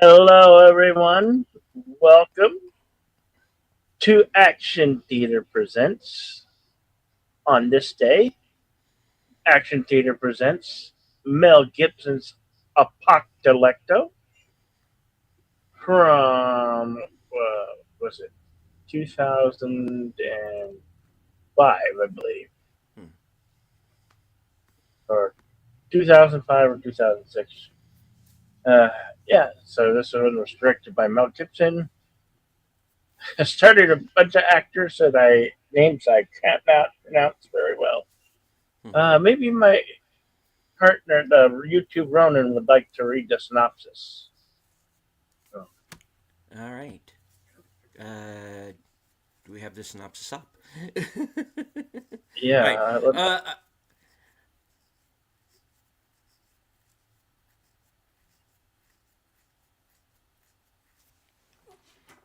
Hello, everyone. Welcome to Action Theater Presents. On this day, Action Theater presents Mel Gibson's Apocalypto from, was it 2005, I believe, Hmm. or 2005 or 2006. Uh, yeah, so this one was directed by Mel Gibson. I started a bunch of actors that names I can't not pronounce very well. Hmm. Maybe my partner, the YouTube Ronan, would like to read the synopsis. Oh, All right. Do we have the synopsis up? All yeah, right.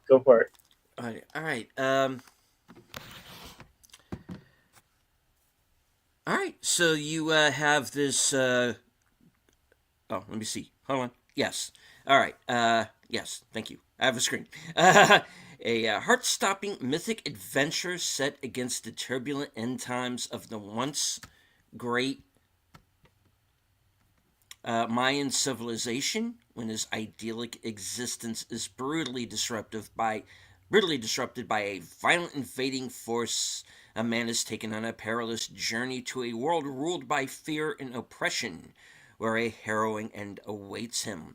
go for it. All right. All right. So you have this. Oh, let me see. Hold on. Yes. All right. Yes. Thank you. I have a screen. A heart-stopping mythic adventure set against the turbulent end times of the once great Mayan civilization, when his idyllic existence is brutally disrupted by a violent invading force. A man is taken on a perilous journey to a world ruled by fear and oppression, where a harrowing end awaits him.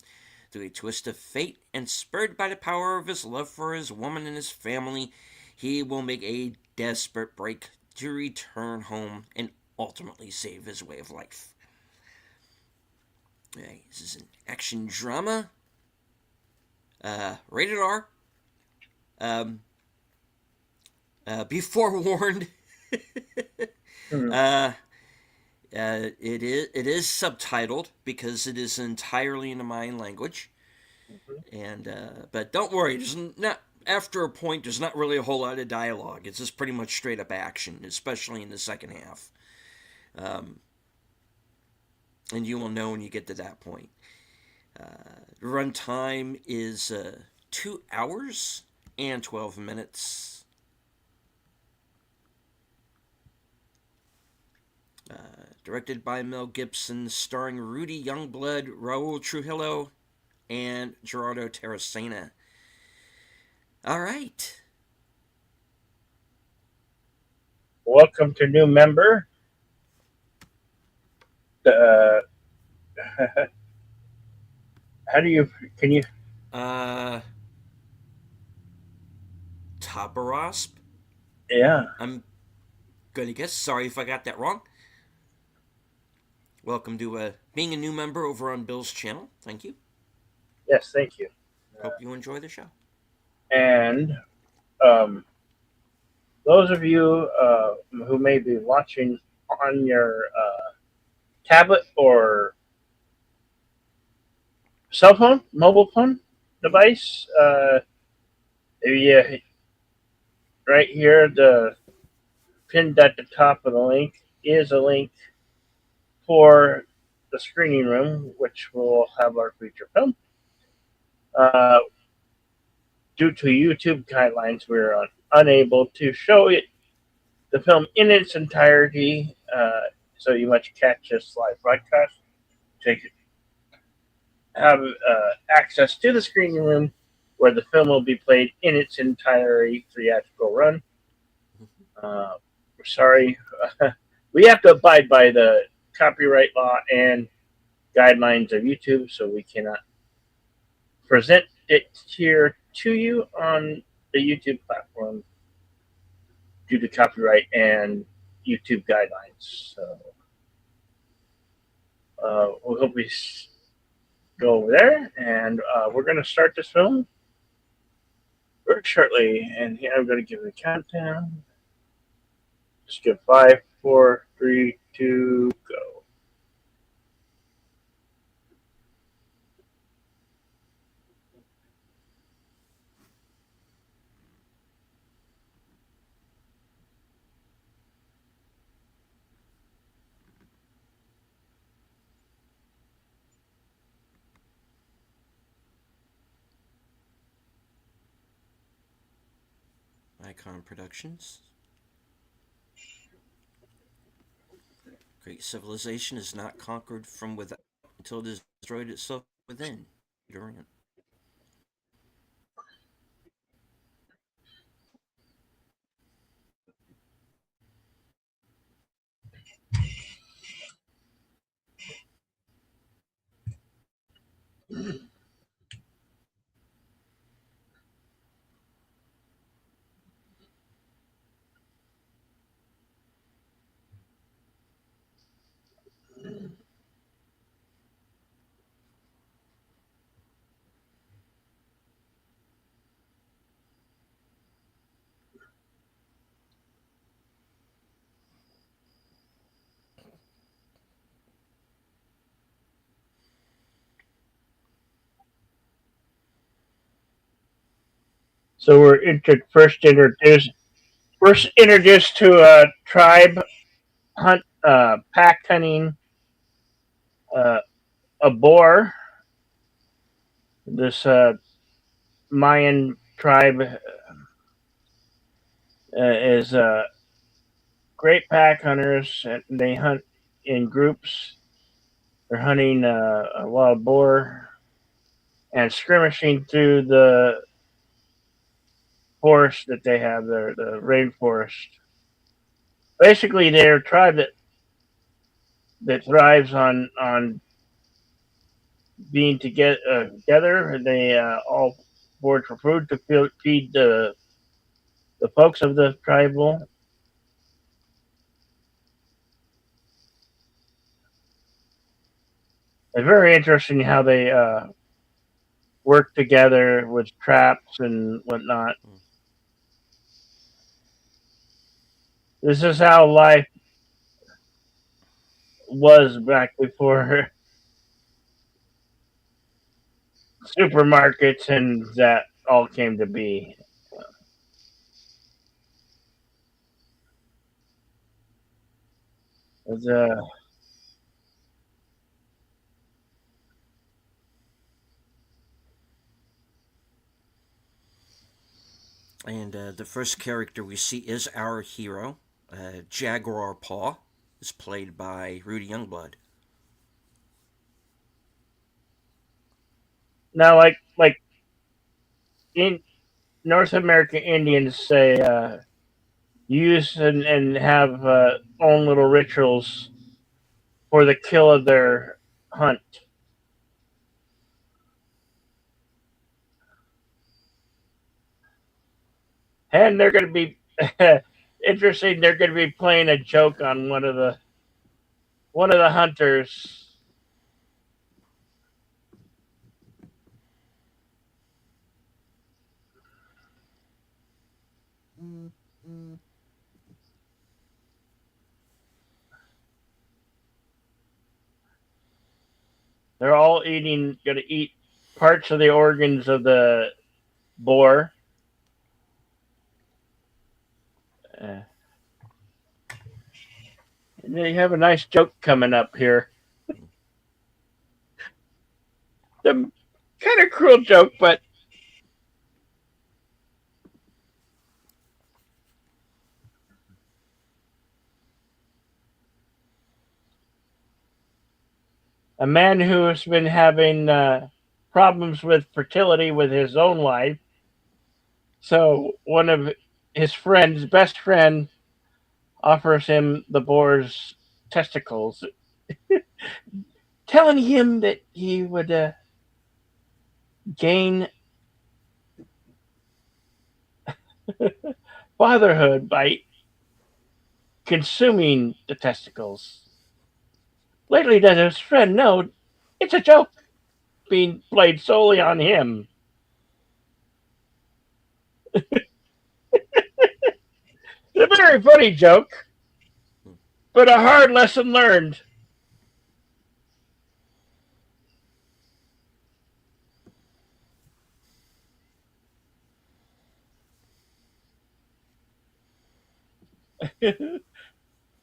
Through a twist of fate and spurred by the power of his love for his woman and his family, he will make a desperate break to return home and ultimately save his way of life. Hey, this is an action drama, rated R. Um, be forewarned. Hmm. uh, it is subtitled because it is entirely in the Mayan language, and but don't worry, there's not after a point. There's not really a whole lot of dialogue. It's just pretty much straight up action, especially in the second half. Um, and you will know when you get to that point. Runtime is 2 hours and 12 minutes. Directed by Mel Gibson, starring Rudy Youngblood, Raul Trujillo, and Gerardo Terracena. All right. Welcome to new member. Uh, how do you? Can you? Uh, Tabarasp. Yeah. I'm gonna guess. Sorry if I got that wrong. Welcome to being a new member over on Bill's channel. Thank you. Yes. Thank you. Hope you enjoy the show. And um, those of you who may be watching on your tablet or cell phone, mobile phone device, yeah, right here, the pinned at the top of the link is a link for the screening room, which will have our feature film. Uh, Due to YouTube guidelines, we're unable to show it the film in its entirety, so you must catch this live broadcast to have access to the screening room where the film will be played in its entirety theatrical run. We're sorry. We have to abide by the copyright law and guidelines of YouTube, so we cannot present it here to you on the YouTube platform due to copyright and YouTube guidelines. So we hope we go over there, and we're going to start this film very shortly. And here I'm going to give the countdown. Just give five, four, three, two, go. Icon Productions. Great civilization is not conquered from without until it has destroyed itself within. Durant. So we're first introduced to a tribe pack hunting uh, a boar. This Mayan tribe is great pack hunters. And they hunt in groups. They're hunting a wild boar and skirmishing through the forest that they have there, the rainforest. Basically, they're a tribe that thrives on being together. They all board for food to feed the folks of the tribal. It's very interesting how they work together with traps and whatnot. Mm. This is how life was back before supermarkets and that all came to be. It's, And the first character we see is our hero, Jaguar Paw, is played by Rudy Youngblood. now, like in North American Indians say, use and have own little rituals for the kill of their hunt. And they're going to be interesting. They're going to be playing a joke on one of the hunters. They're all going to eat parts of the organs of the boar. Uh, and they have a nice joke coming up here. The kind of cruel joke, but a man who has been having problems with fertility with his own wife. So one of his friends, best friend, offers him the boar's testicles, telling him that he would gain fatherhood by consuming the testicles. Lately, does his friend know it's a joke being played solely on him? It's a very funny joke, but a hard lesson learned.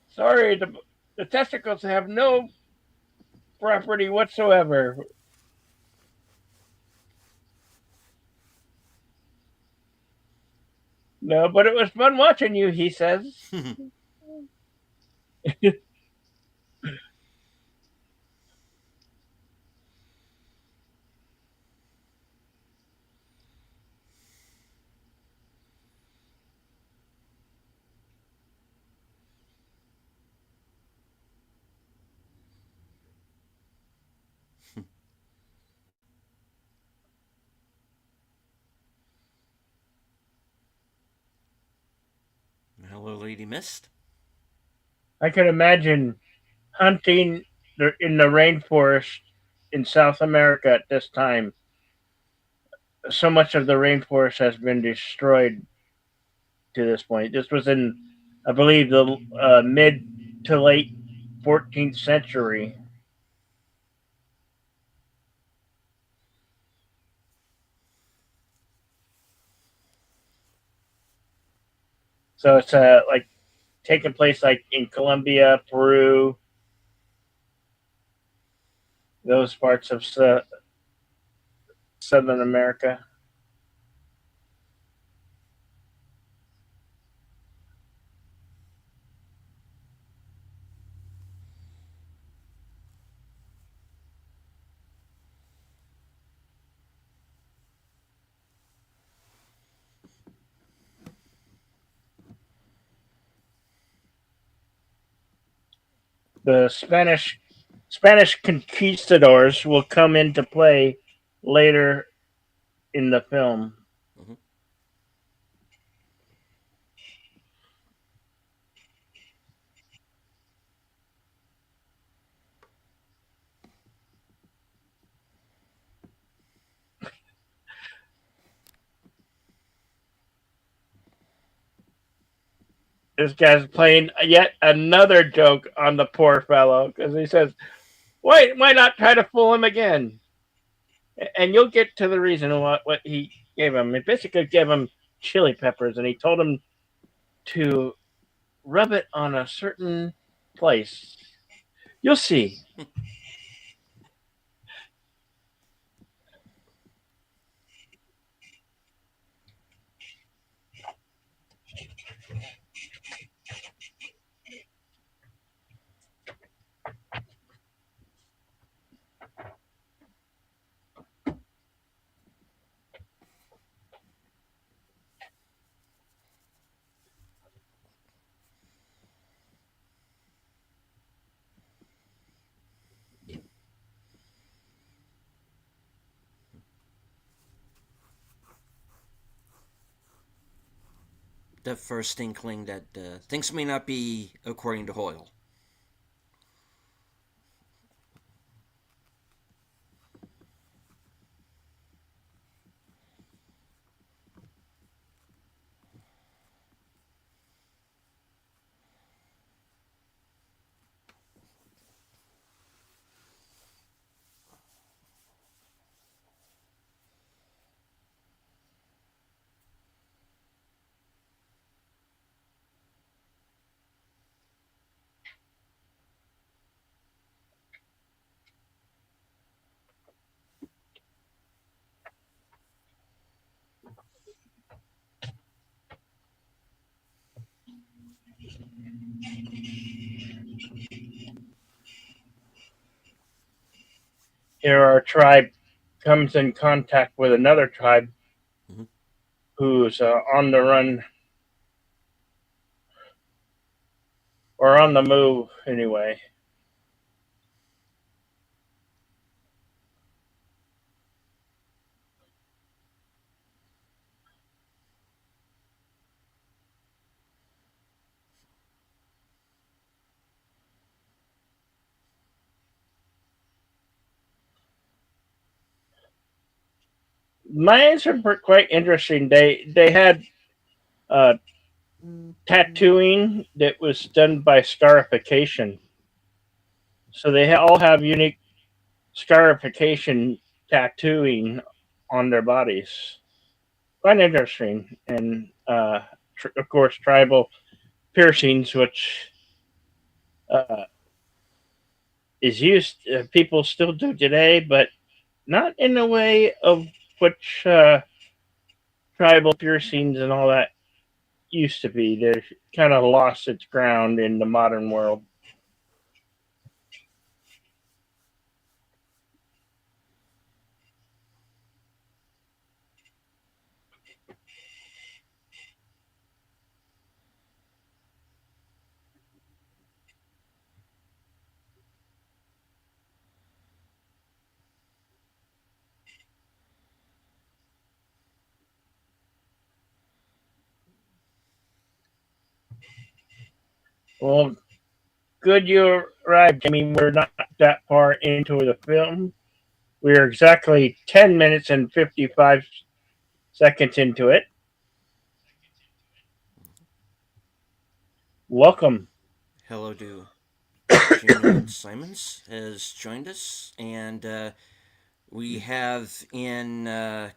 Sorry, the testicles have no property whatsoever. No, but it was fun watching you, he says. Hello, Lady Mist. I could imagine hunting in the rainforest in South America at this time. So much of the rainforest has been destroyed to this point. This was in, I believe, the mid to late 14th century. So it's like taking place like in Colombia, Peru, those parts of Southern America. The Spanish conquistadors will come into play later in the film. Mhm. This guy's playing yet another joke on the poor fellow because he says, why not try to fool him again?" And you'll get to the reason what he gave him. He basically gave him chili peppers, and he told him to rub it on a certain place. You'll see. The first inkling that things may not be according to Hoyle. Here, our tribe comes in contact with another tribe Mhm. who's on the run or on the move anyway. Mines are quite interesting. They had uh, tattooing that was done by scarification, so they all have unique scarification tattooing on their bodies. Quite interesting, and of course, tribal piercings, which uh, is used, people still do today, but not in the way of which tribal piercings and all that used to be. They kind of lost its ground in the modern world. Well, good you arrived, Jamie. We're not that far into the film. We're exactly 10 minutes and 55 seconds into it. Welcome. Hello to Jamie Simons has joined us, and we have in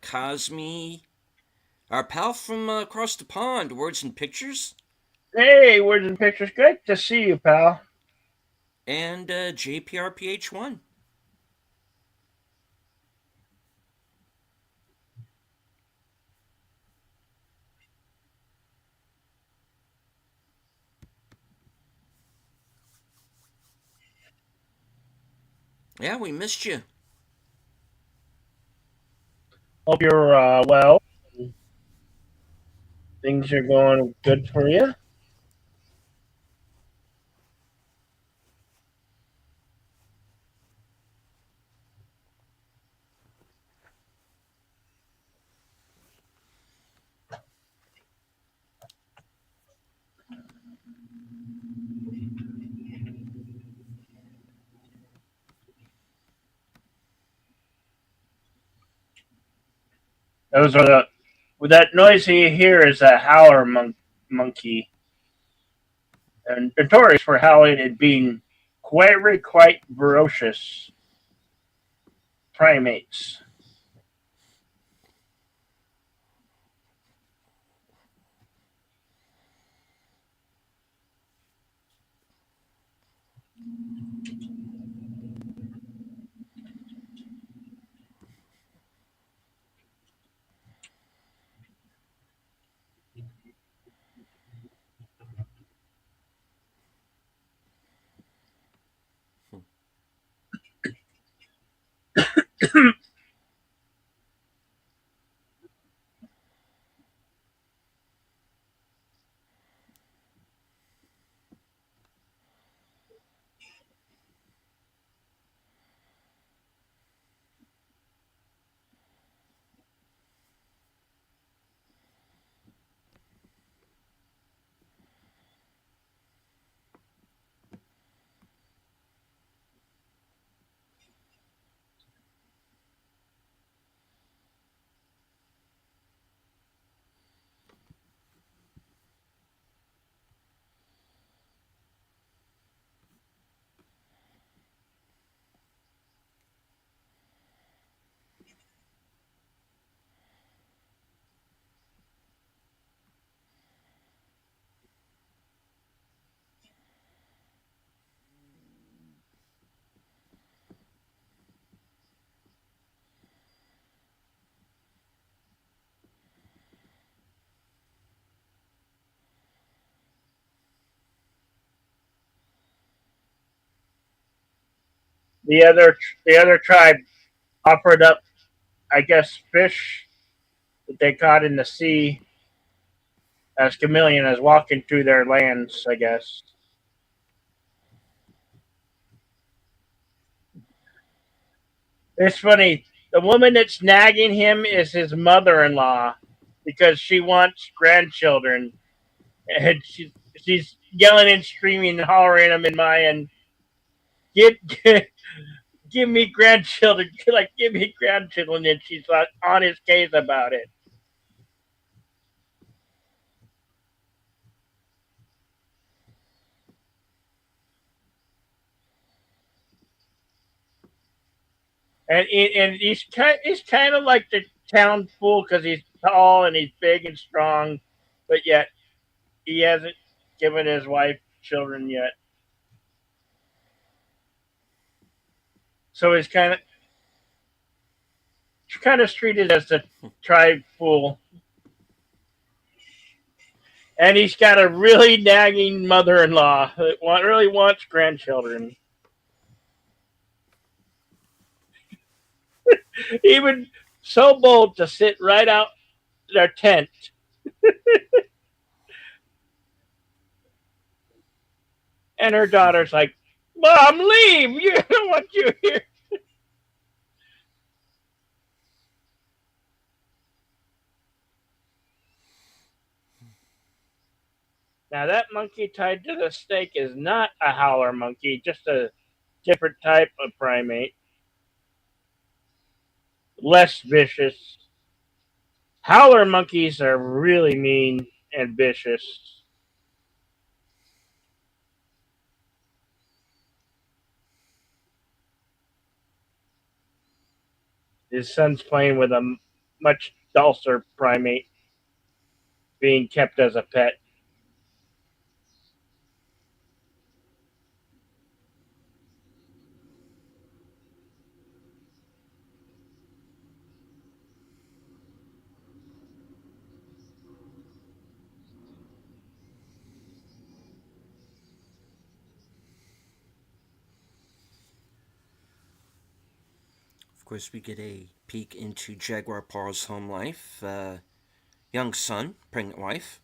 Cosme, our pal from across the pond, Words and Pictures, Hey, words and pictures. Good to see you, pal. and JPRPH1. Yeah, we missed you. Hope you're well. Things are going good for you. Those are the that noise you hear is a howler monkey, and notorious for howling and being quite ferocious primates. The other tribe offered up, I guess, fish that they caught in the sea as chameleon is walking through their lands. I guess it's funny. The woman that's nagging him is his mother-in-law because she wants grandchildren, and she's yelling and screaming and hollering at him in Mayan, get give me grandchildren, like give me grandchildren, and she's like on his case about it. And he's kind of like the town fool because he's tall and he's big and strong, but yet he hasn't given his wife children yet. So he's kind of treated as the tribe fool. And he's got a really nagging mother-in-law that really wants grandchildren. Even so bold to sit right out their tent. And her daughter's like, Mom, leave! You don't want you here. Now that monkey tied to the stake is not a howler monkey, just a different type of primate. Less vicious. Howler monkeys are really mean and vicious. His son's playing with a much dulcer primate being kept as a pet. Of course, we get a peek into Jaguar Paul's home life. Young son, pregnant wife.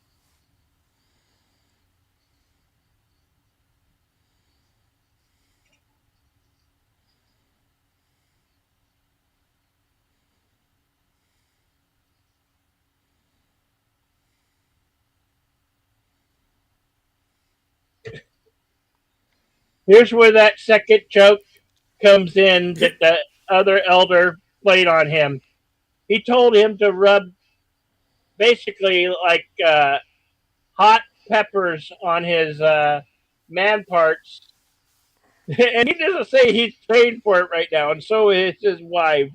Here's where that second joke comes in that the other elder played on him. He told him to rub basically like hot peppers on his man parts. And he doesn't say he's trained for it right now, and so is his wife.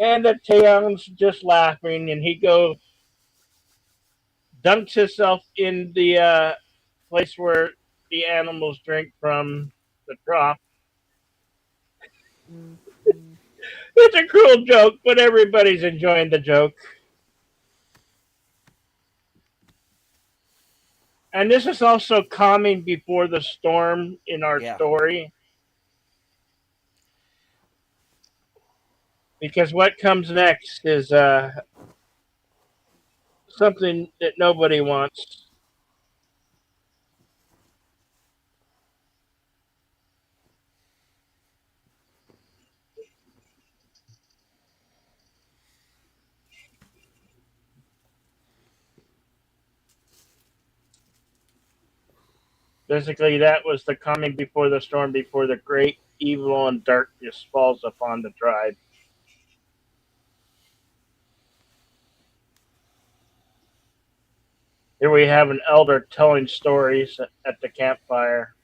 And the Taeyong's just laughing, and he goes dunks himself in the place where the animals drink from the trough. It's a cruel joke, but everybody's enjoying the joke. And this is also calming before the storm in our Yeah. story, because what comes next is something that nobody wants. Basically, that was the coming before the storm, before the great evil and darkness falls upon the tribe. Here we have an elder telling stories at the campfire.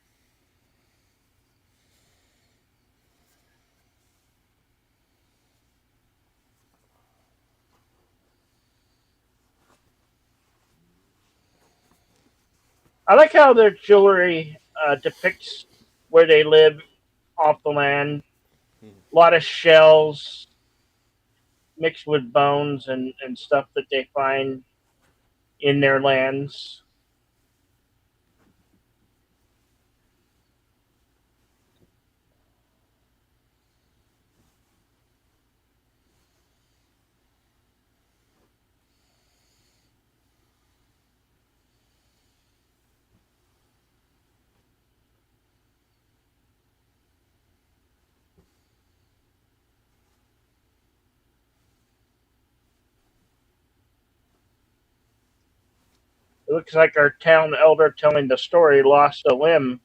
I like how their jewelry depicts where they live off the land. A lot of shells mixed with bones and stuff that they find in their lands. It looks like our town elder telling the story lost a limb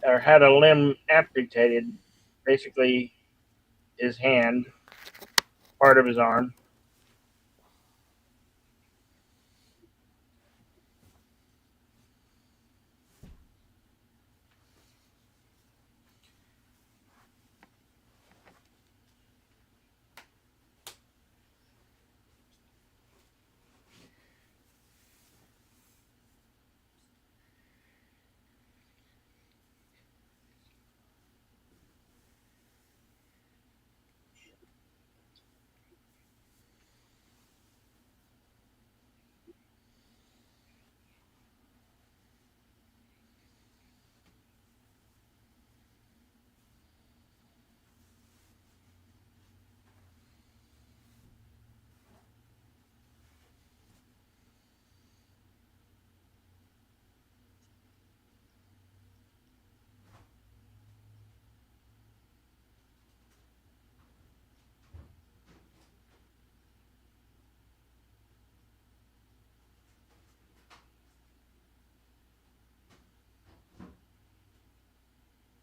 or had a limb amputated, basically his hand, part of his arm.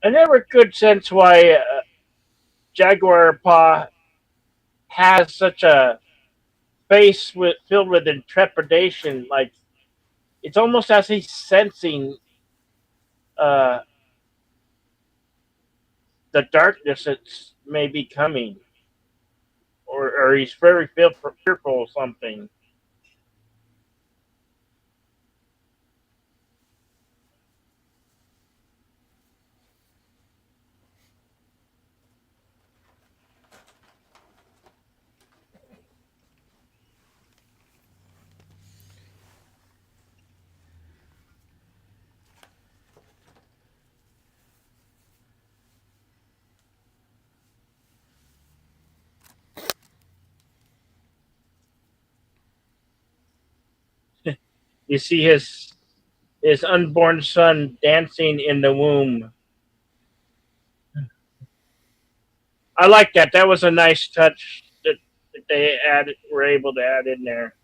I never could sense why Jaguar Paw has such a face filled with intrepidation. Like it's almost as he's sensing uh, the darkness that's maybe coming, or he's very fearful of something. You see his unborn son dancing in the womb. I like that. That was a nice touch that they were able to add in there.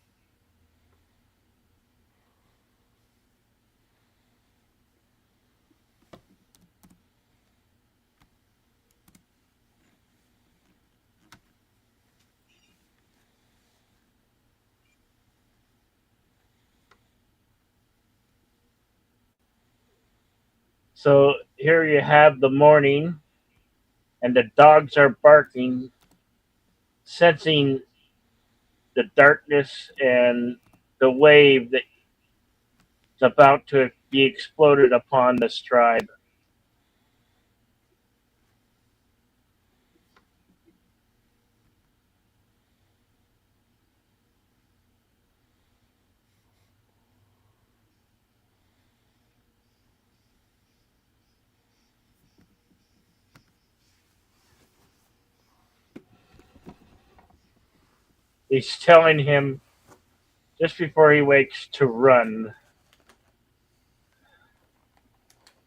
So here you have the morning, and the dogs are barking, sensing the darkness and the wave that's about to be exploded upon this tribe. He's telling him just before he wakes to run.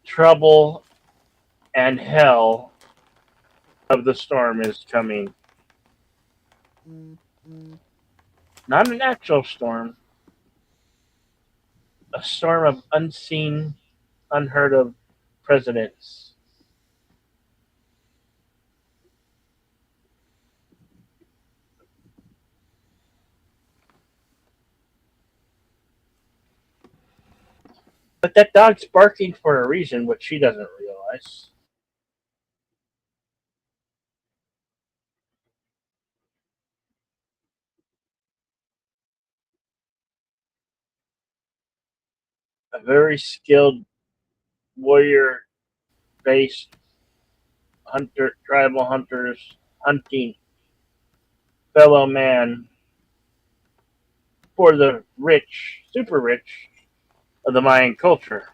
Trouble and hell of the storm is coming. Not an actual storm, a storm of unseen, unheard of presidents. But that dog's barking for a reason, which she doesn't realize. A very skilled warrior based tribal hunters hunting fellow man for the rich, super rich of the Mayan culture.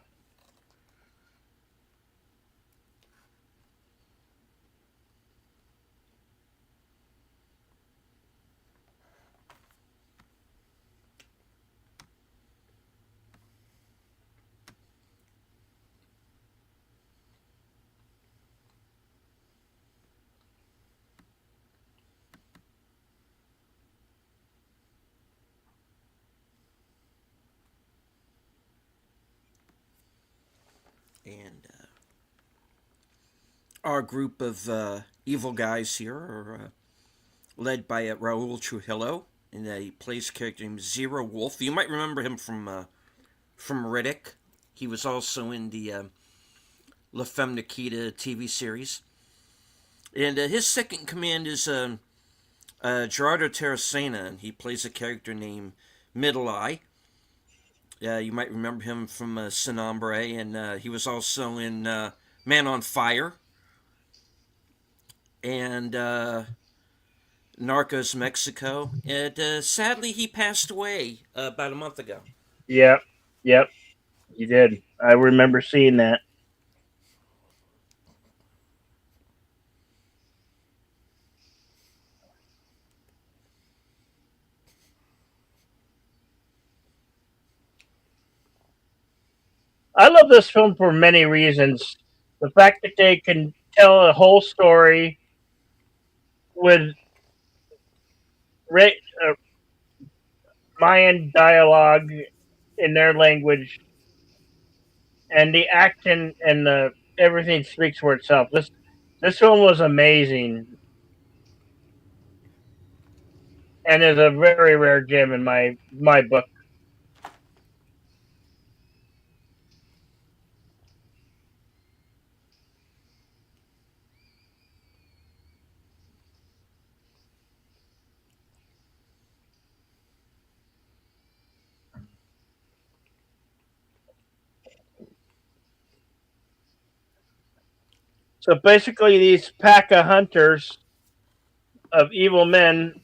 And our group of evil guys here are led by Raul Trujillo, and he plays a character named Zero Wolf. You might remember him from Riddick. He was also in the La Femme Nikita TV series. And his second command is Gerardo Terracena, and he plays a character named Middle Eye. You might remember him from Sin Hombre, and he was also in Man on Fire and Narcos Mexico. And sadly, he passed away about a month ago. Yep, yep, you did. I remember seeing that. I love this film for many reasons. The fact that they can tell a whole story with uh, Mayan dialogue in their language, and the action and the everything speaks for itself. This film was amazing and is a very rare gem in my book. So basically, these pack of hunters of evil men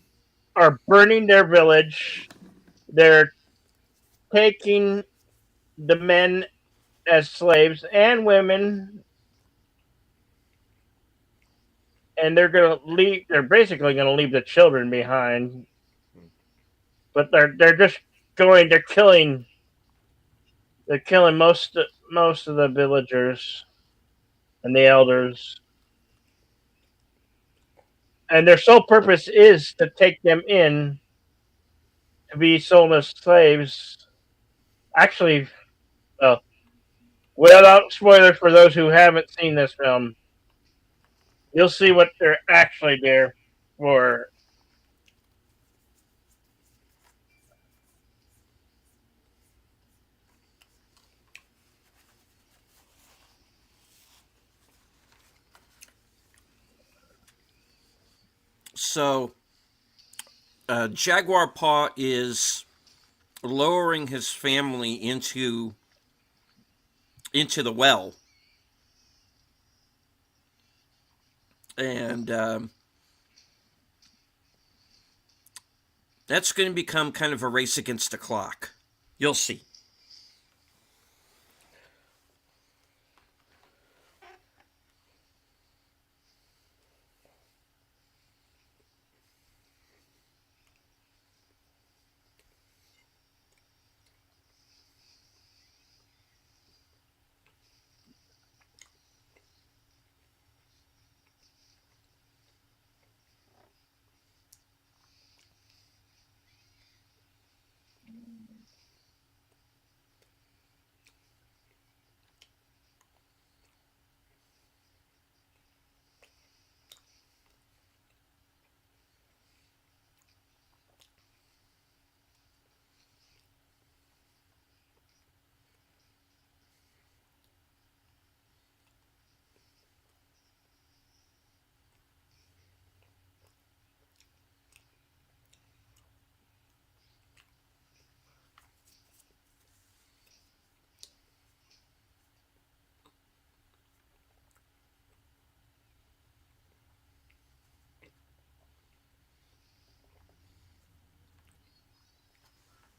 are burning their village. They're taking the men as slaves and women, and they're going to leave. They're basically going to leave the children behind, but they're just going. They're killing most of the villagers and the elders, and their sole purpose is to take them in to be sold as slaves. Actually, uh, without spoilers for those who haven't seen this film, you'll see what they're actually there for. So, Jaguar Paw is lowering his family into the well, and that's going to become kind of a race against the clock. You'll see.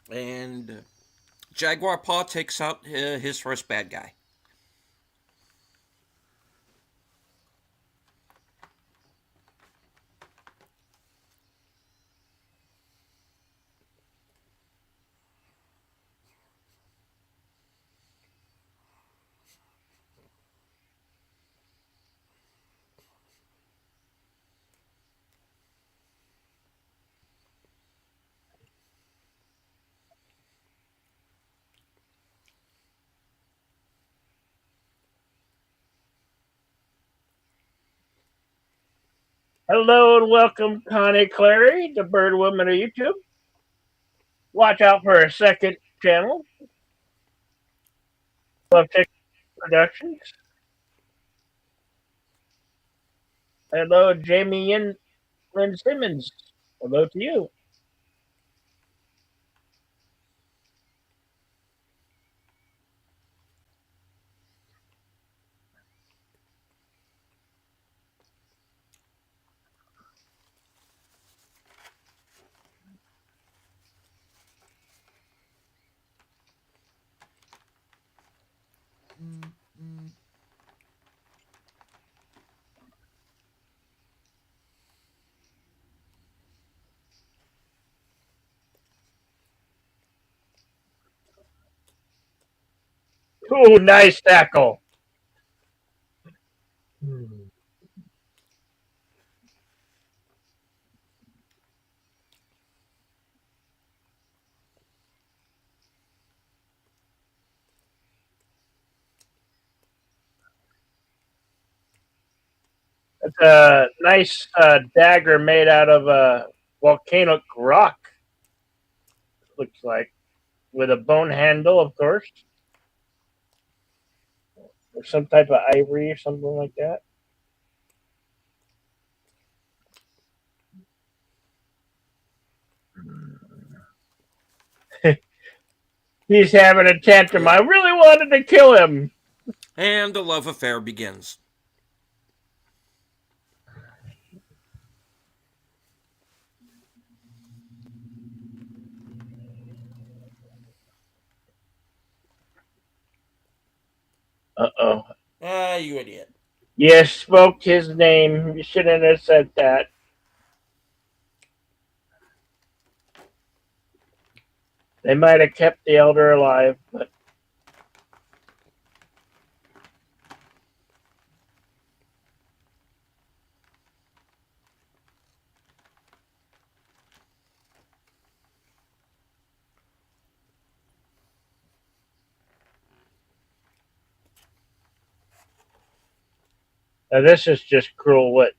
And Jaguar Paw takes out his first bad guy. Hello and welcome, Connie Clary, the Bird Woman of YouTube. Watch out for a second channel, Love Tech Productions. Hello, Jamie and Lynn Simmons. Hello to you. Ooh, nice tackle. It's a nice dagger made out of volcanic rock. Looks like with a bone handle, of course, or some type of ivory or something like that. He's having a tantrum. I Yeah. really wanted to kill him. And the love affair begins. Uh-oh. Ah, you idiot. You spoke his name. You shouldn't have said that. They might have kept the elder alive, but this is just cruel what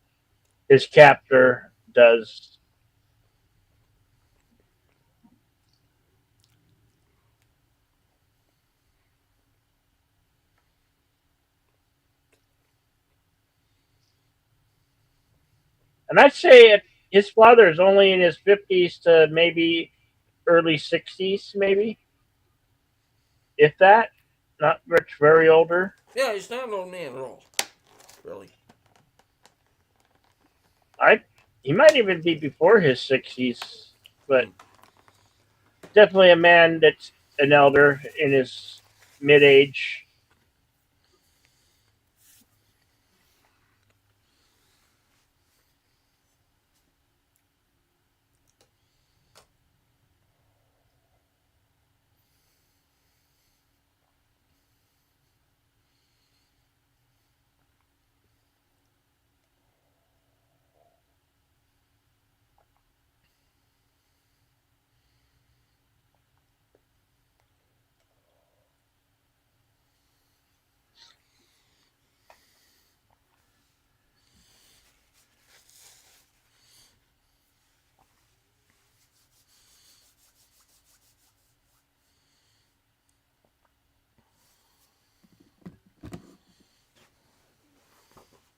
his captor does. And I'd say his father is only in his 50s to maybe early 60s, maybe, if that. Not much, very older. Yeah, he's not an old man at all. Really. I He might even be before his 60s, but Hmm. definitely a man that's an elder in his mid age.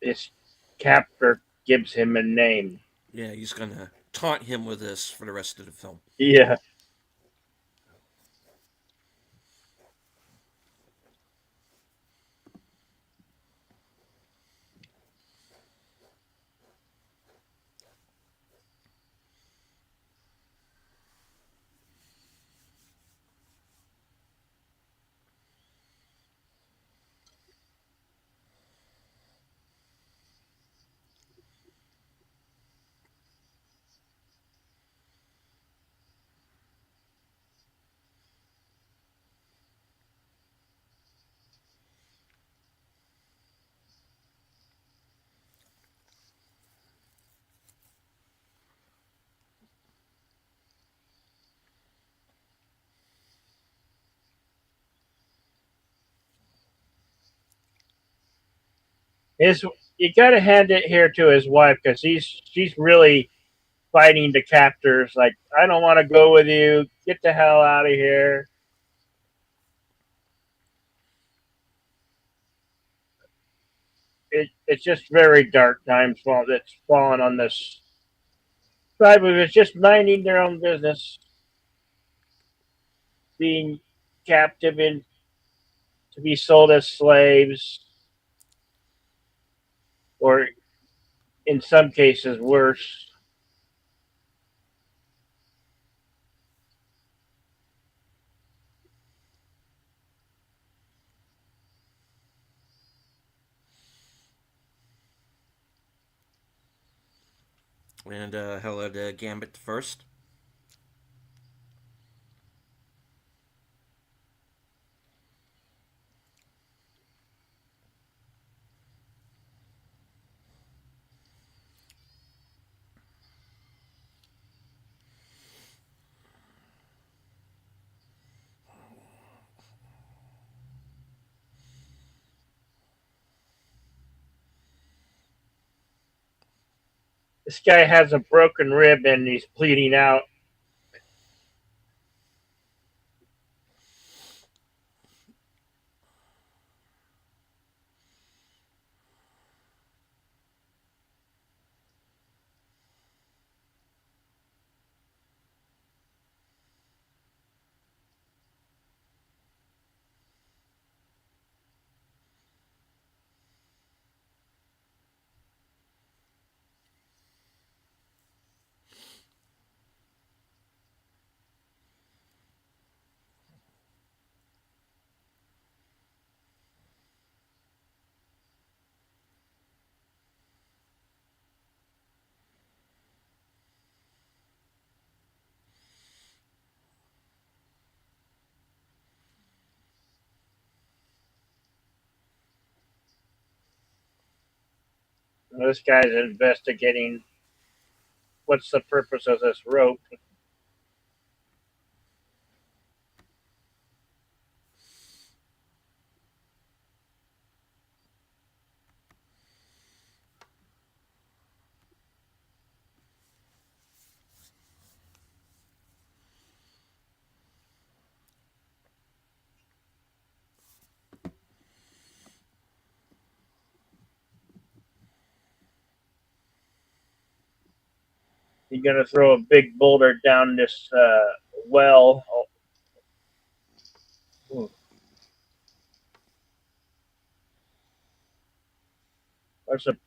His captor gives him a name. Yeah, he's gonna taunt him with this for the rest of the film. Yeah. His You got to hand it here to his wife because she's really fighting the captors. Like, I don't want to go with you. Get the hell out of here. It's just very dark times while that's falling on this tribe who is just minding their own business, being captive and to be sold as slaves, or in some cases worse. And hello to Gambit first. This guy has a broken rib and he's bleeding out. This guy's investigating what's the purpose of this rope. He's gonna throw a big boulder down this well. Oh, there's a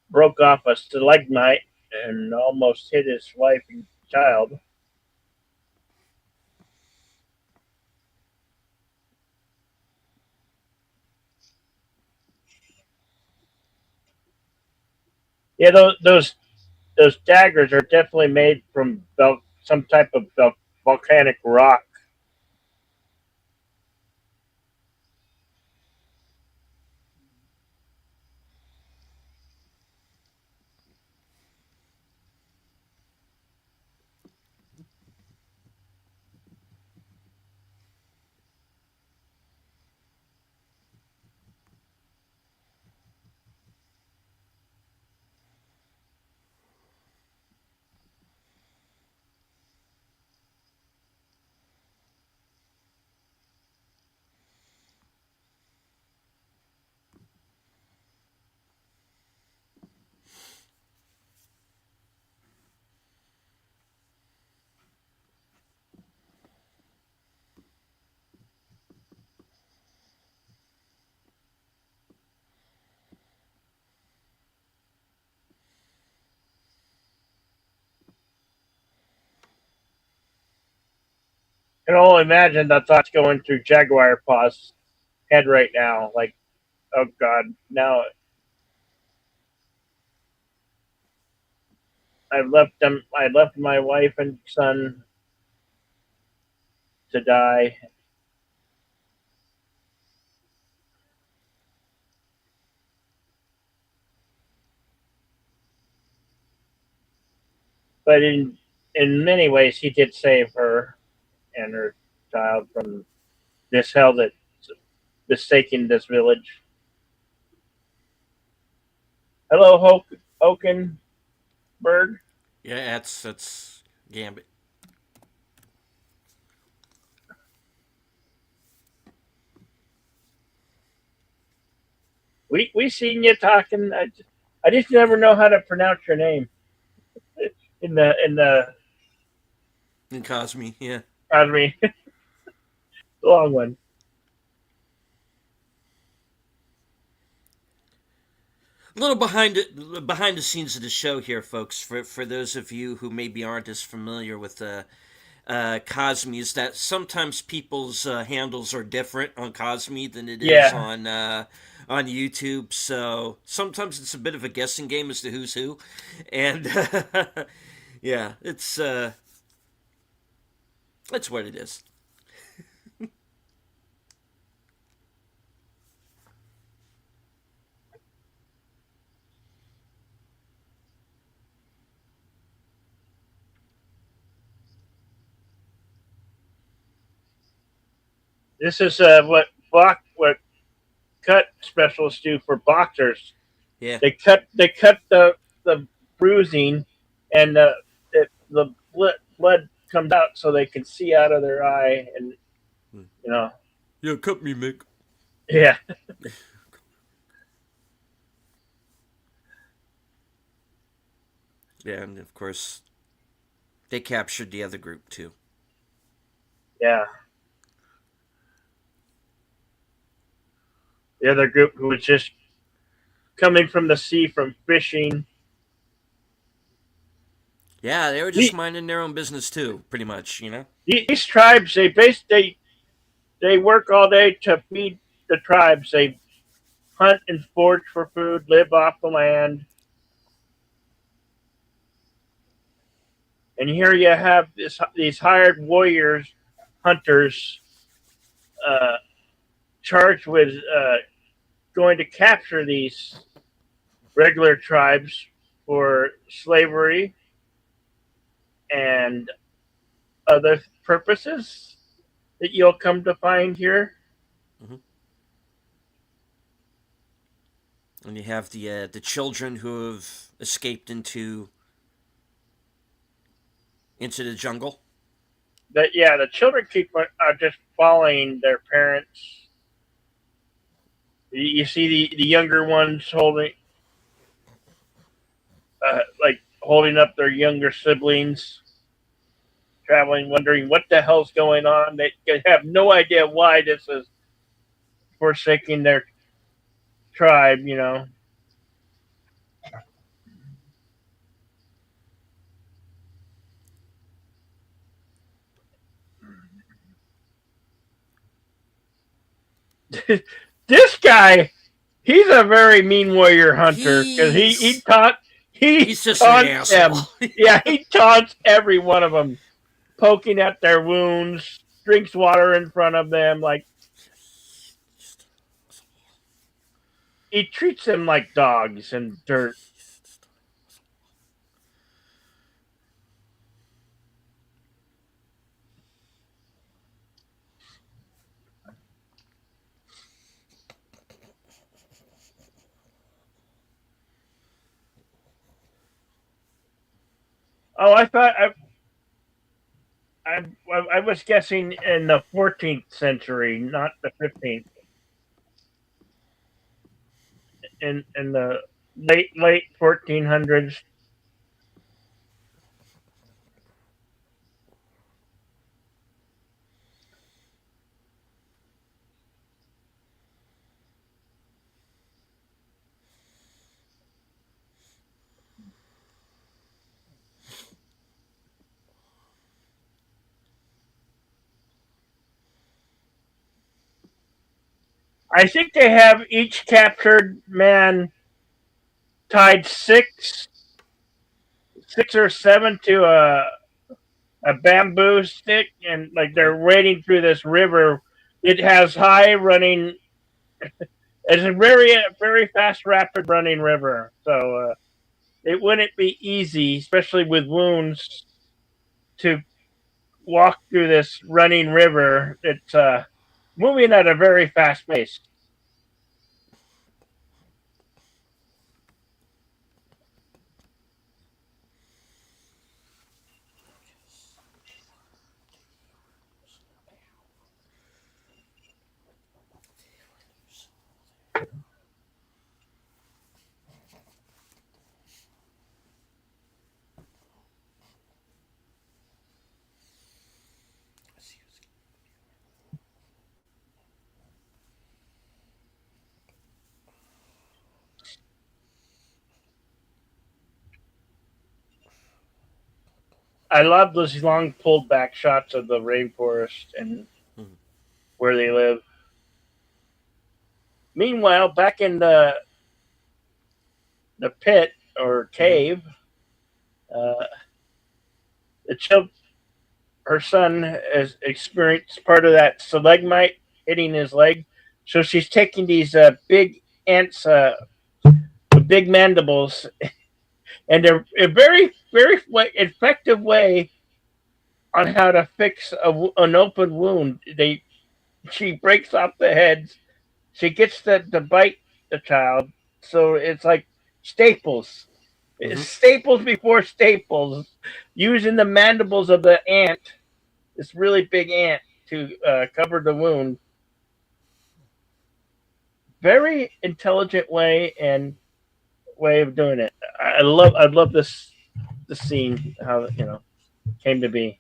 broke off a stalagmite and almost hit his wife and child. Yeah, those daggers are definitely made from some type of volcanic rock. I can only imagine the thoughts going through Jaguar Paw's head right now. Like, oh God, now I've left them. I left my wife and son to die. But in many ways, he did save her and her child from this hell that's mistaken this village. Hello, Hokenberg. Yeah, that's Gambit. We seen you talking. I just never know how to pronounce your name in the And Cosme, yeah. I mean the long one. A little behind the scenes of the show here, folks. For those of you who maybe aren't as familiar with Cosme, is that sometimes people's handles are different on Cosme than it is Yeah, on YouTube. So sometimes it's a bit of a guessing game as to who's who, and yeah, it's what it is. this is what cut specialists do for boxers. Yeah, They cut the bruising and the blood comes out so they can see out of their eye, and you know, Yeah, cut me, Mick. yeah, Yeah, and of course they captured the other group too. yeah. The other group who was just coming from the sea from fishing. Yeah, they were just The, minding their own business too, pretty much. You know. these tribes, they work all day to feed the tribes. They hunt and forage for food, live off the land, and here you have these hired warriors, hunters, uh, charged with going to capture these regular tribes for slavery and other purposes that you'll come to find here. Hmm. And you have the children who have escaped into the jungle. That yeah, the children keep just following their parents. You see the younger ones holding up their younger siblings, traveling, wondering what the hell's going on. They have no idea why this is forsaking their tribe. You know, this guy, he's a very mean warrior hunter because He's he he's just an taunts asshole. them. Yeah, he taunts every one of them, poking at their wounds, drinks water in front of them, like he treats them like dogs and dirt. Oh, I I was guessing in the 14th century, not the 15th. In the late 1400s. I think they have each captured man tied six or seven to a bamboo stick, and like Uh-huh. they're wading through this river. It has high running. It's a very fast, rapid running river. So it wouldn't be easy, especially with wounds, to walk through this running river. It's moving at a very fast pace. I love those long pulled back shots of the rainforest and Mhm. where they live. Meanwhile, back in the pit or Mhm. cave, uh, the child, her son has experienced part of that stalagmite hitting his leg, so she's taking these big ants, with big mandibles, and they're a very effective way on how to fix an open wound. They She breaks off the heads. She gets to bite the child, so it's like staples. Mm-hmm. Staples before staples, using the mandibles of the ant, this really big ant, to cover the wound. Very intelligent way of doing it. I love this scene, how came to be.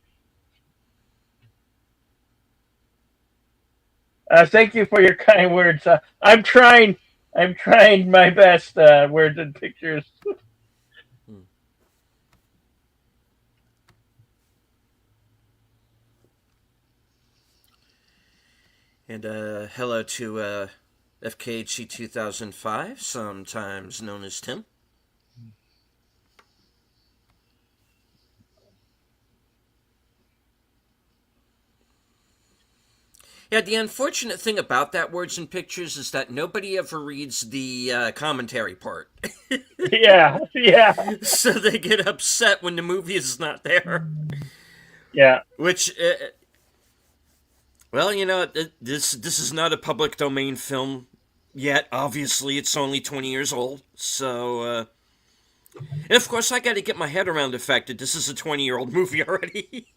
Thank you for your kind words. I'm trying my best. Words and pictures. Mm. And hello to FKHC 2005, sometimes known as Tim. Yeah, the unfortunate thing about that words and pictures is that nobody ever reads the commentary part. Yeah, yeah, So they get upset when the movie is not there. yeah. Which, well, this is not a public domain film yet. Obviously, it's only 20 years old. So, and of course, I got to get my head around the fact that this is a 20-year-old movie already.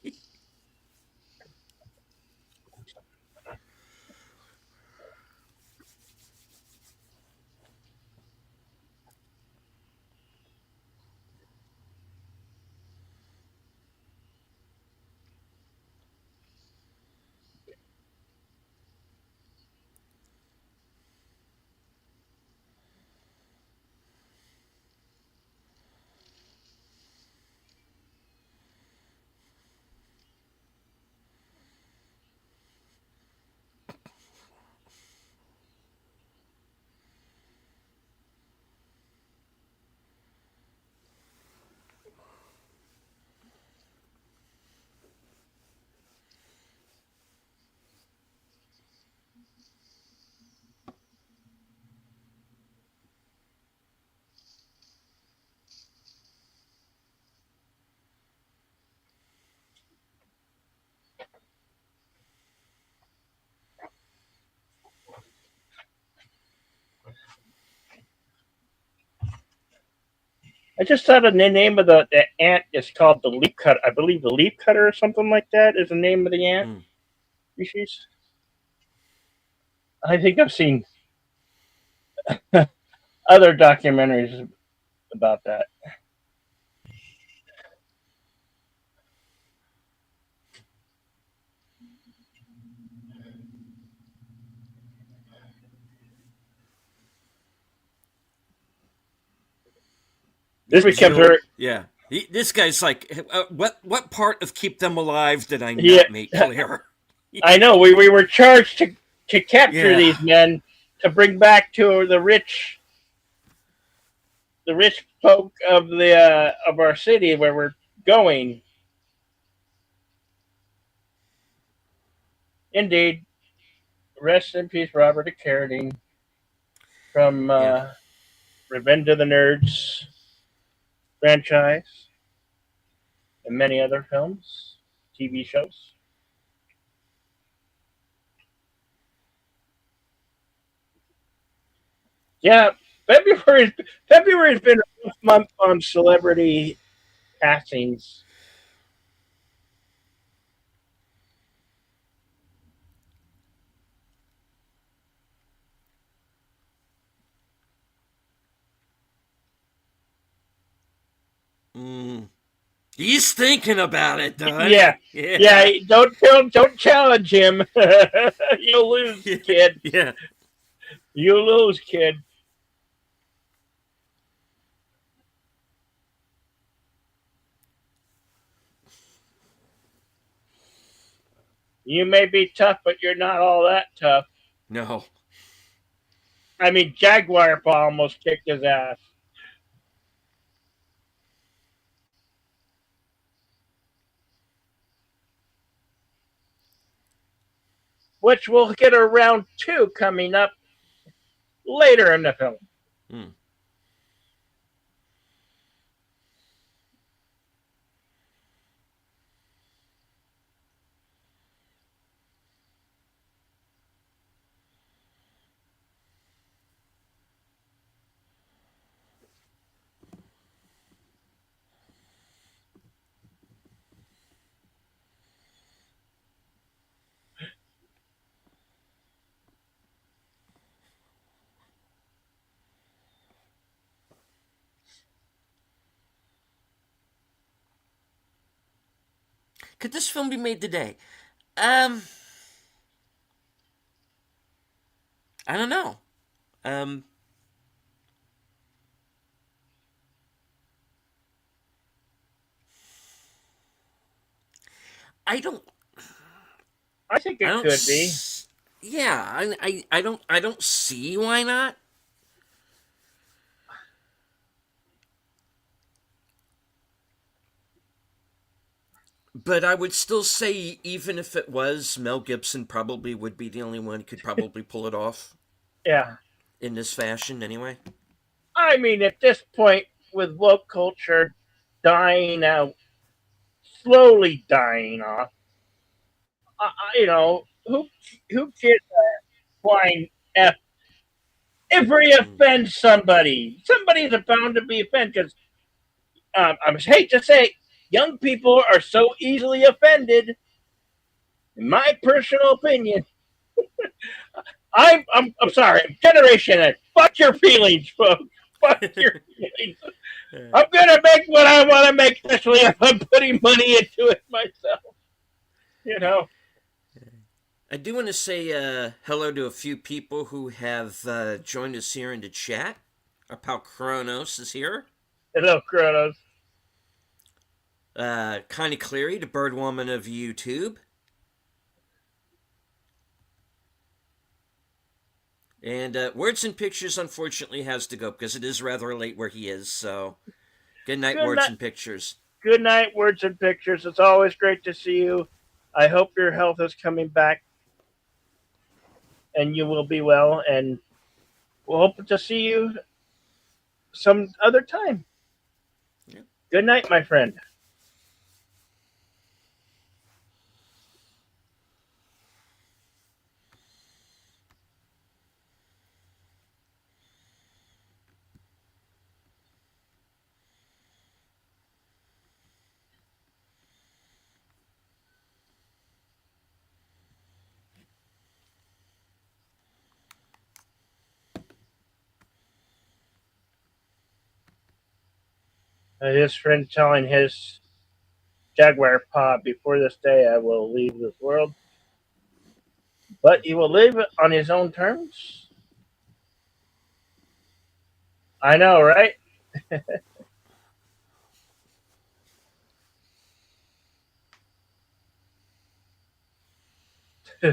I just saw the name of the ant is called the leaf cutter. I believe the leaf cutter or something like that is the name of the ant Mm. species. I think I've seen other documentaries about that. This becomes Jill, her. yeah. This guy's like, what part of keep them alive did I Yeah, not make clear? I know. We were charged to capture Yeah, these men to bring back to the rich folk of our city where we're going. Indeed, rest in peace, Robert Carradine from yeah, Revenge of the Nerds franchise and many other films, TV shows. Yeah, February February's been a rough month on celebrity passings. mm. He's thinking about it, Doug. Yeah, yeah. Yeah, Don't challenge him. You'll lose, kid. yeah. You'll lose, kid. You may be tough, but you're not all that tough. No, I mean, Jaguar Paw almost kicked his ass, which we'll get a round two coming up later in the film. mm. Could this film be made today? Um, I don't know. Um, I don't. I think I it don't. could be. Yeah, I don't. I don't see why not. But I would still say, even if it was, Mel Gibson probably would be the only one who could probably pull it off Yeah. in this fashion, anyway. I mean, at this point, with woke culture dying out, slowly dying off, who cares flying F if we Mm. offend somebody? Somebody's bound to be offended because I hate to say, young people are so easily offended. In my personal opinion, I'm sorry, Generation X. Fuck your feelings, folks. Fuck your feelings. I'm gonna make what I want to make, especially if I'm putting money into it myself. You know. I do want to say hello to a few people who have joined us here in the chat. Our pal Kronos is here. Hello, Kronos. Connie Cleary, the bird woman of YouTube. And Words and Pictures, unfortunately, has to go because it is rather late where he is. So, good night, Good Words night. and Pictures. Good night, words and pictures. It's always great to see you. I hope your health is coming back and you will be well. And we'll hope to see you some other time. Yeah. Good night, my friend. His friend telling his jaguar paw, before this day I will leave this world, but he will live on his own terms. I know, right? Yeah.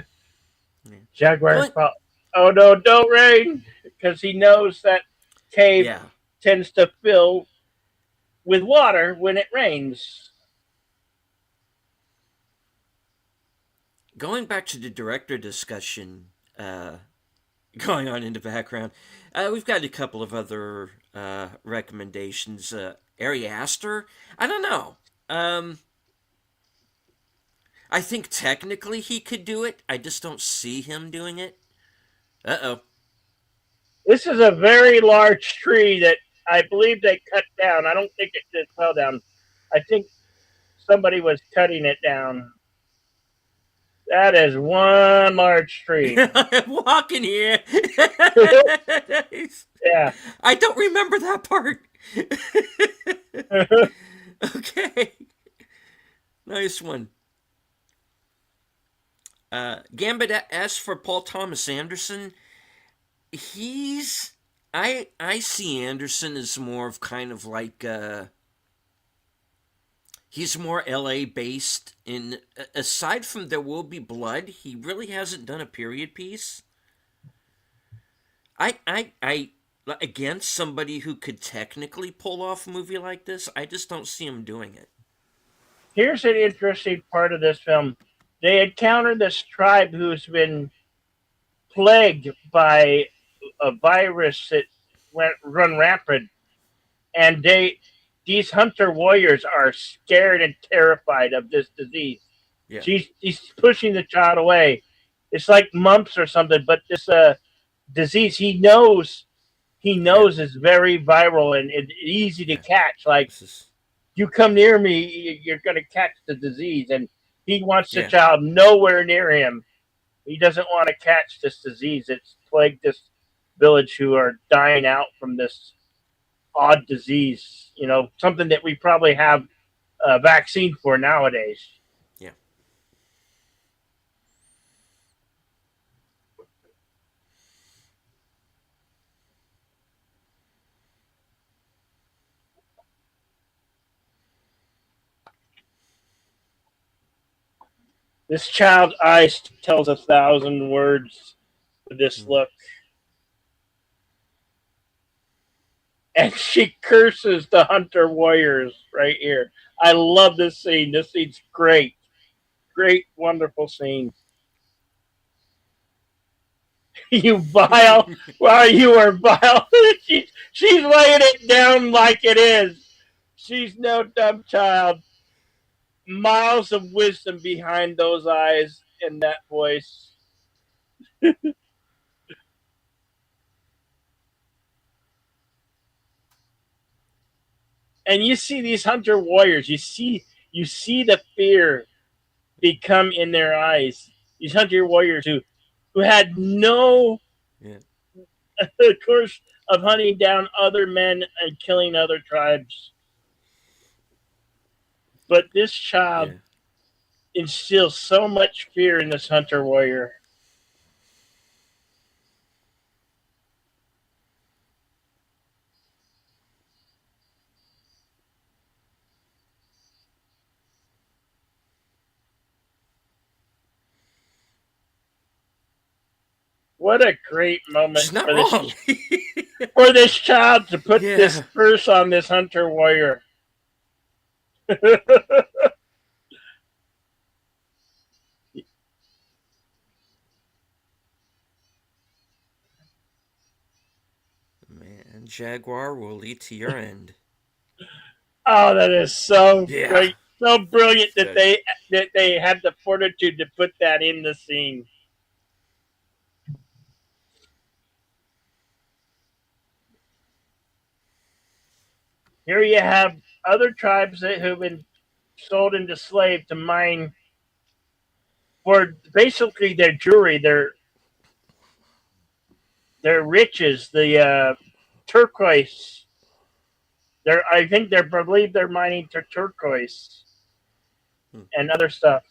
Jaguar's Going. paw. Oh no, don't rain, because he knows that cave Yeah. tends to fill with water when it rains. Going back to the director discussion going on in the background, we've got a couple of other recommendations. Ari Aster, I don't know. I think technically he could do it. I just don't see him doing it. Uh oh. This is a very large tree that I believe they cut down. I don't think it just fell down. I think somebody was cutting it down. That is one large tree. I'm walking here. Yeah. I don't remember that part. Okay. Nice one. Gambit S for Paul Thomas Anderson. He's I see Anderson as more of kind of like he's more LA based in aside from There Will Be Blood, he really hasn't done a period piece. I again somebody who could technically pull off a movie like this, I just don't see him doing it. Here's an interesting part of this film. They encounter this tribe who's been plagued by a virus that went run rampant, and these hunter warriors are scared and terrified of this disease. Yeah. He's pushing the child away. It's like mumps or something, but this disease he Yeah. knows is very viral and easy to Yeah. catch. Like, This is you come near me, you're going to catch the disease, and he wants the yeah. child nowhere near him. He doesn't want to catch this disease. It's plagued this village who are dying out from this odd disease. Something that we probably have a vaccine for nowadays. This child's eyes tells 1,000 words with this Mm. look. And she curses the hunter warriors right here. I love this scene. This scene's great. Great, wonderful scene. You vile, well, you are vile. She's laying it down like it is. She's no dumb child. Miles of wisdom behind those eyes and that voice. And you see these hunter warriors. You see the fear become in their eyes. These hunter warriors who had no Yeah. course of hunting down other men and killing other tribes. But this child Yeah. instills so much fear in this hunter warrior. What a great moment She's not wrong. for this child to put this Yeah. curse on this hunter warrior. Man, Jaguar will lead to your end. Oh, that is so Yeah. great, so brilliant that Good. they had the fortitude to put that in the scene. Here you have other tribes that have been sold into slave to mine for basically their jewelry, their riches, the turquoise. I think they're believe they're mining turquoise Hmm. and other stuff.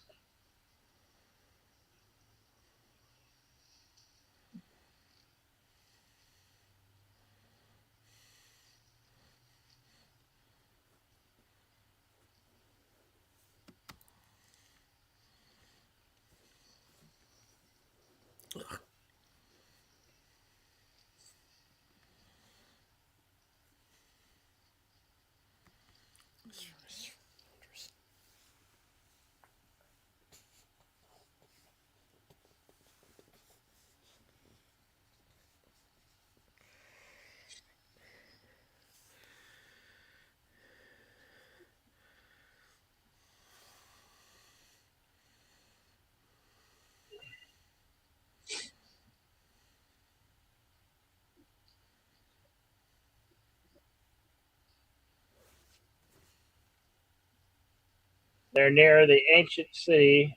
They're near the ancient city.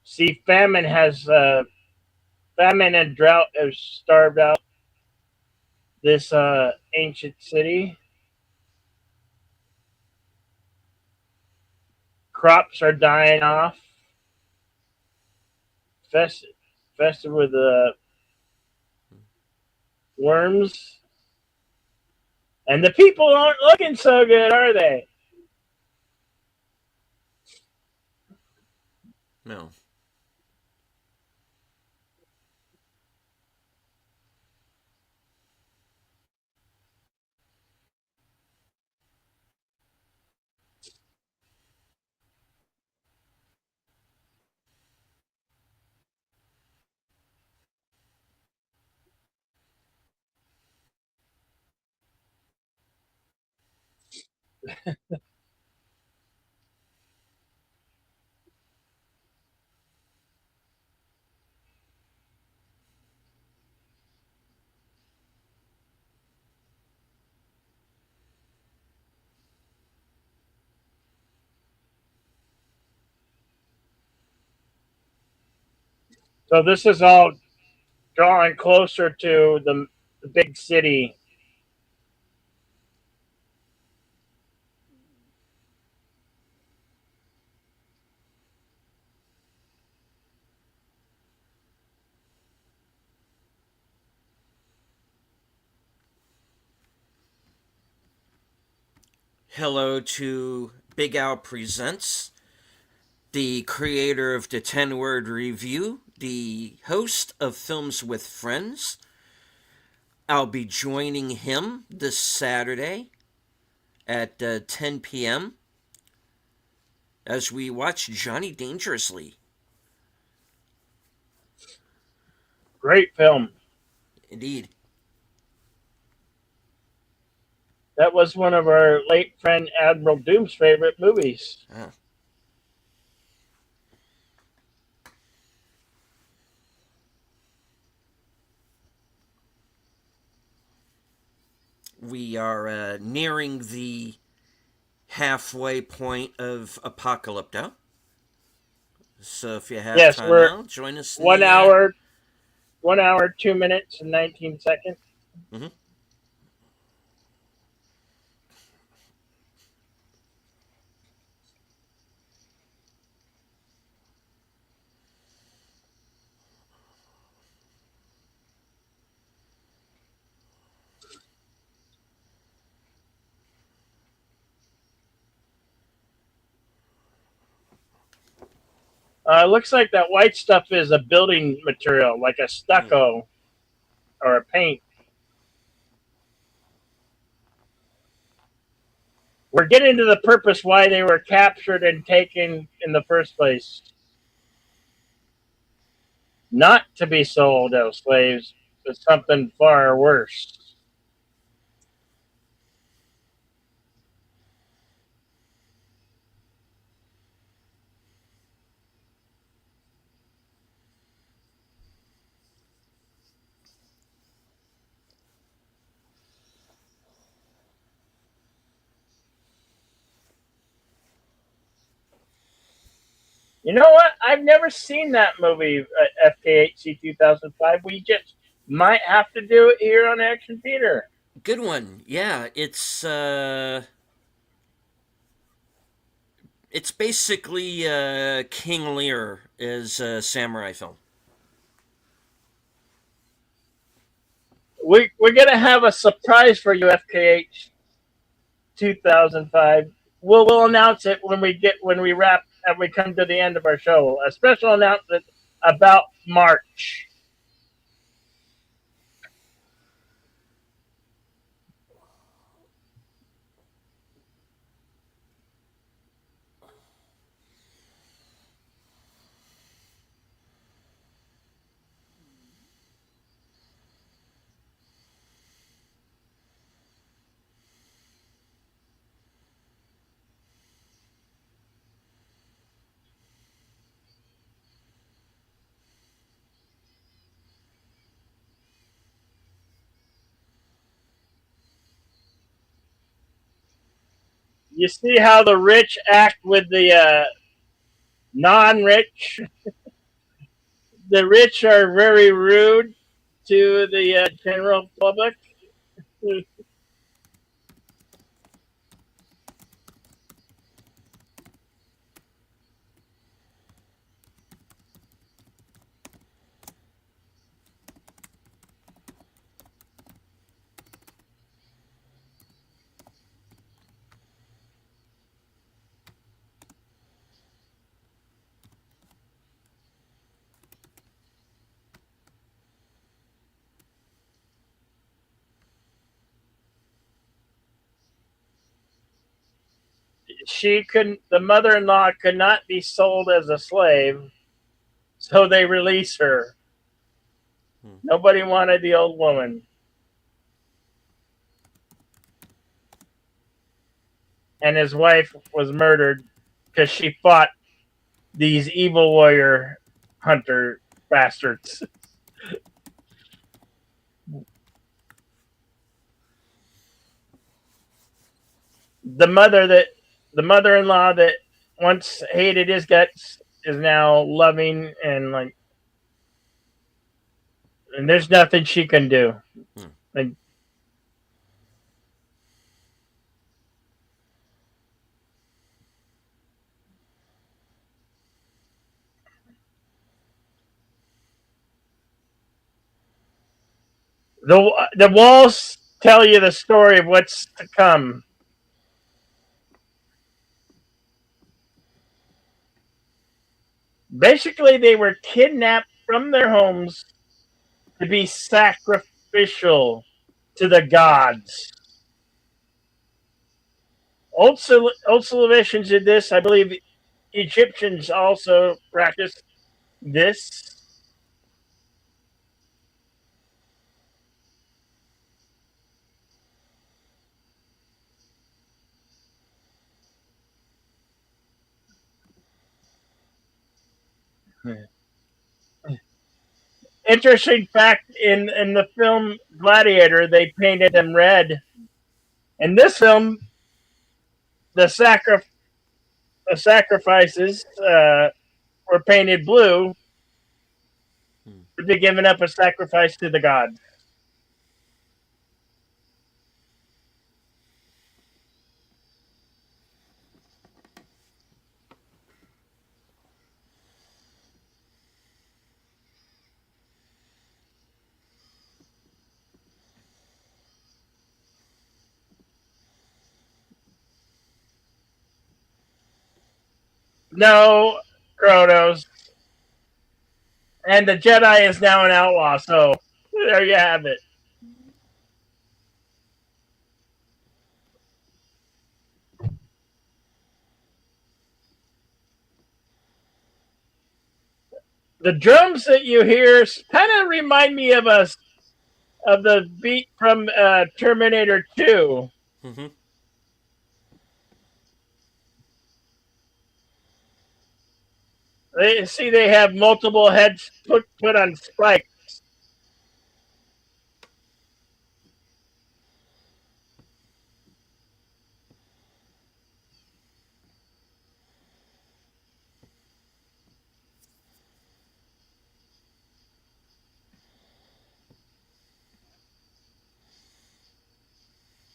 See, famine and drought have starved out this ancient city. Crops are dying off, fest, fested with worms, and the people aren't looking so good, are they? No. So this is all drawing closer to the big city. Hello to Big Al Presents. the creator of the 10 Word Review, the host of Films with Friends. I'll be joining him this Saturday at 10 p.m. as we watch Johnny Dangerously. Great film. Indeed. That was one of our late friend Admiral Doom's favorite movies. Uh, we are nearing the halfway point of Apocalypto. So if you have Yes, time we're now, join us in one the. hour, 1 hour, 2 minutes, and 19 seconds. Mhm. Looks like that white stuff is a building material, like a Mm. stucco or a paint. We're getting to the purpose why they were captured and taken in the first place. Not to be sold as slaves, but something far worse. You know what? I've never seen that movie, FKHC 2005. We just might have to do it here on Action Theater. Good one. Yeah, it's basically King Lear is a samurai film. We're going to have a surprise for you, FKH 2005. We'll announce it when we wrap and we come to the end of our show. A special announcement about March. You see how the rich act with the non-rich. The rich are very rude to the general public. The mother-in-law could not be sold as a slave, so they release her. Hmm. Nobody wanted the old woman, and his wife was murdered because she fought these evil warrior hunter bastards. The mother that the mother-in-law that once hated his guts is now loving and like, and there's nothing she can do. Hmm. Like, the walls tell you the story of what's to come. Basically, they were kidnapped from their homes to be sacrificial to the gods. Old civilizations did this. I believe Egyptians also practiced this. Interesting fact, in the film Gladiator, they painted them red. In this film, the the sacrifices were painted blue Hmm. to be given up a sacrifice to the gods. No, Kronos, and the Jedi is now an outlaw. So there you have it. The drums that you hear kind of remind me of the beat from Terminator 2. Mm-hmm. They have multiple heads put on spikes.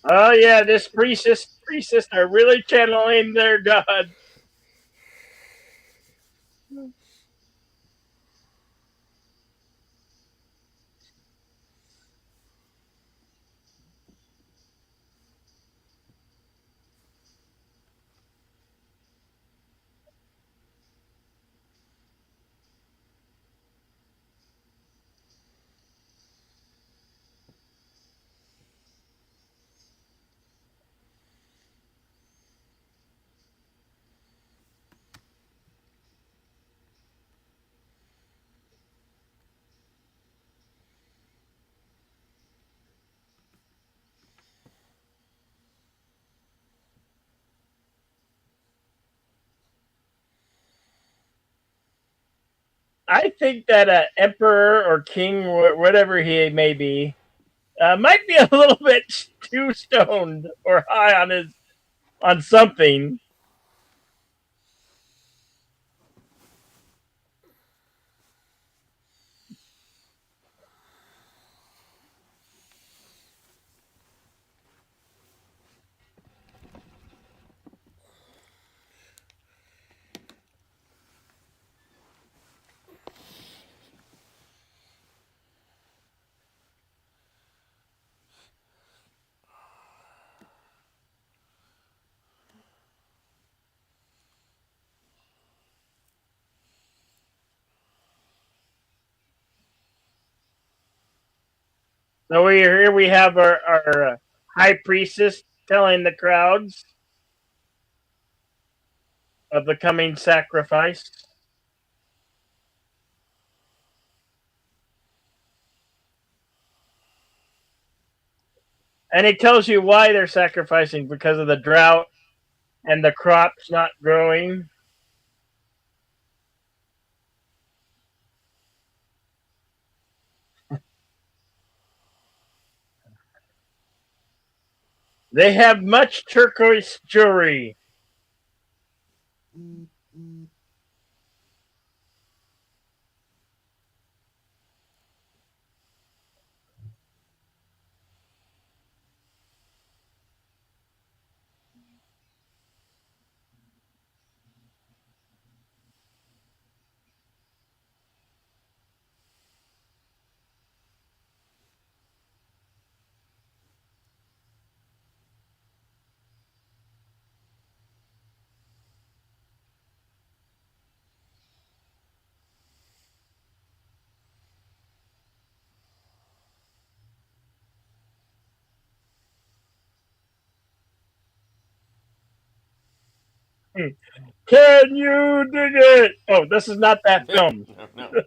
Oh yeah, this priestess are really channeling their god. I think that emperor or king, whatever he may be, might be a little bit too stoned or high on something. So here we have our high priestess telling the crowds of the coming sacrifice. And it tells you why they're sacrificing because of the drought and the crops not growing. They have much turquoise jewelry. Can you dig it? Oh, this is not that film. No, no.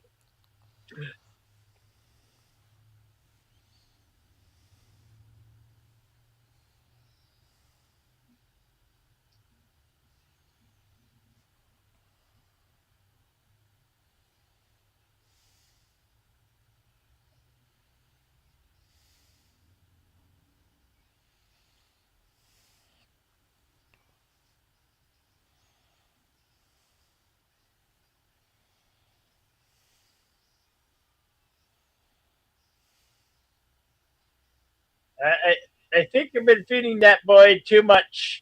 I think you've been feeding that boy too much.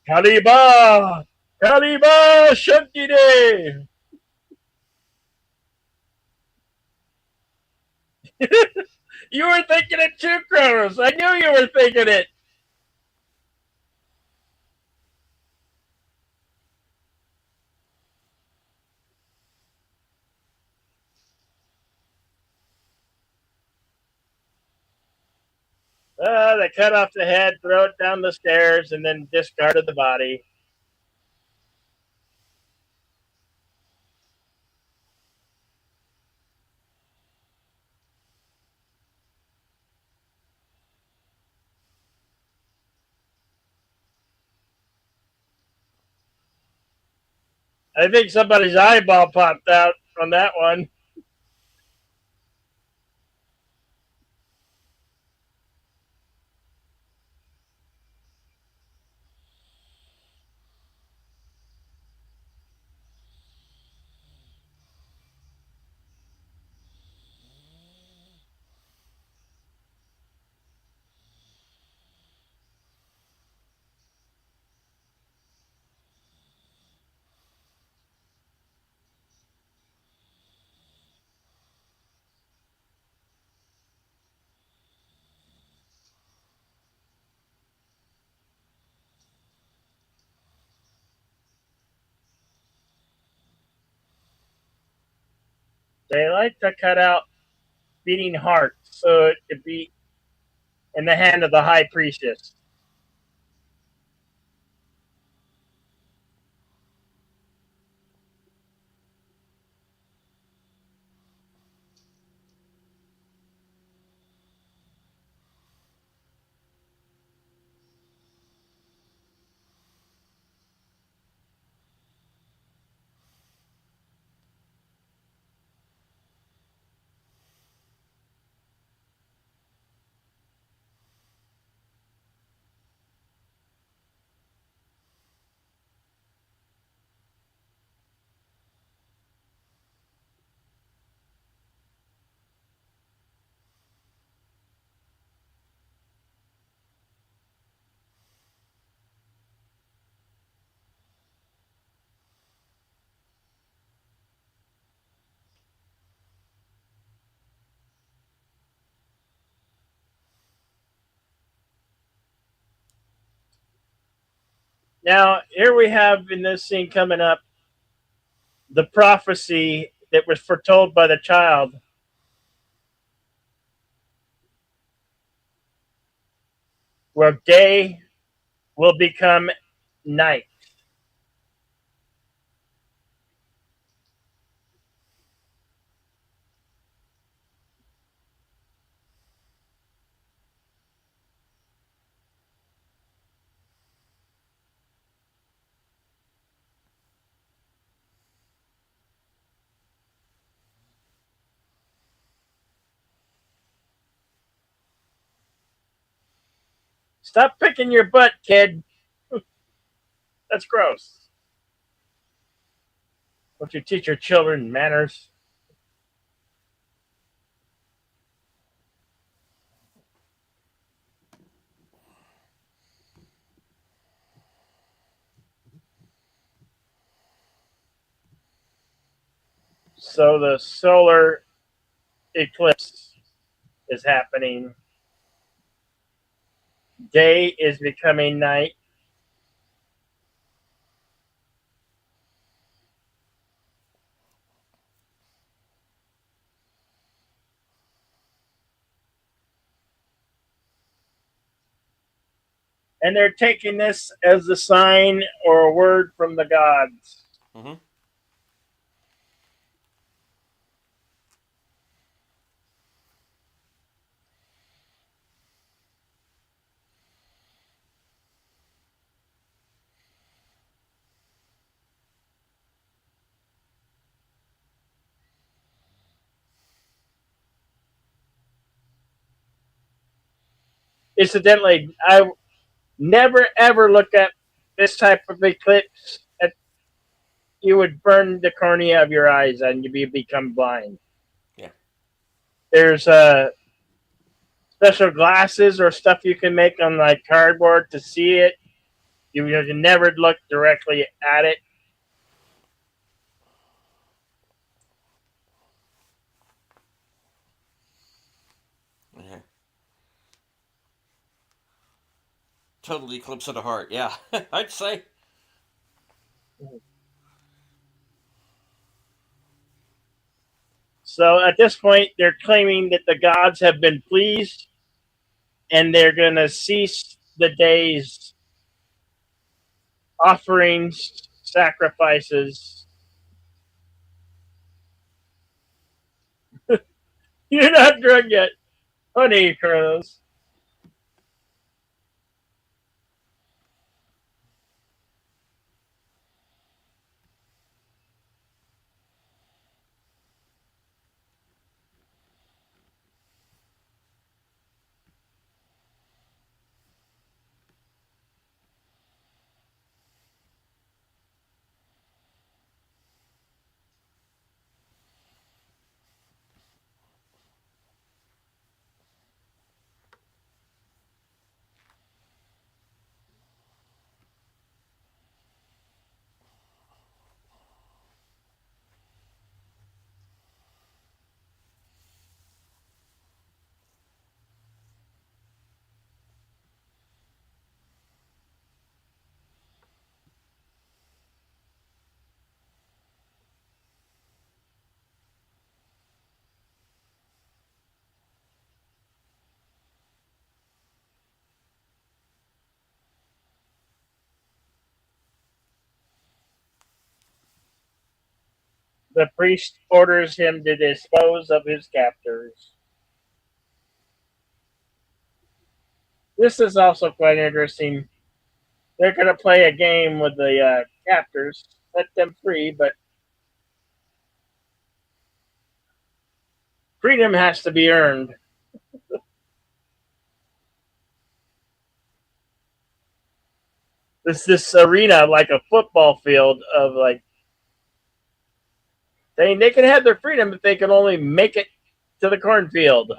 Kaliba! Kaliba Shantide! You were thinking it too, Kronos. I knew you were thinking it. They cut off the head, throw it down the stairs, and then discarded the body. I think somebody's eyeball popped out on that one. They like to cut out beating hearts so it could be in the hand of the high priestess. Now, here we have in this scene coming up the prophecy that was foretold by the child, where day will become night. Stop picking your butt, kid. That's gross. Don't you teach your children manners? So the solar eclipse is happening. Day is becoming night. And they're taking this as a sign or a word from the gods. Mm-hmm. Incidentally, I never ever look at this type of eclipse. You would burn the cornea of your eyes and you become blind. Yeah. There's special glasses or stuff you can make on like cardboard to see it. You can never look directly at it. Yeah. Total eclipse of the heart. Yeah, I'd say. So at this point, they're claiming that the gods have been pleased and they're going to cease the day's offerings, sacrifices. You're not drunk yet, honey, Carlos. The priest orders him to dispose of his captors. This is also quite interesting. They're going to play a game with the captors, set them free, but freedom has to be earned. This arena like a football field of like they can have their freedom if they can only make it to the cornfield.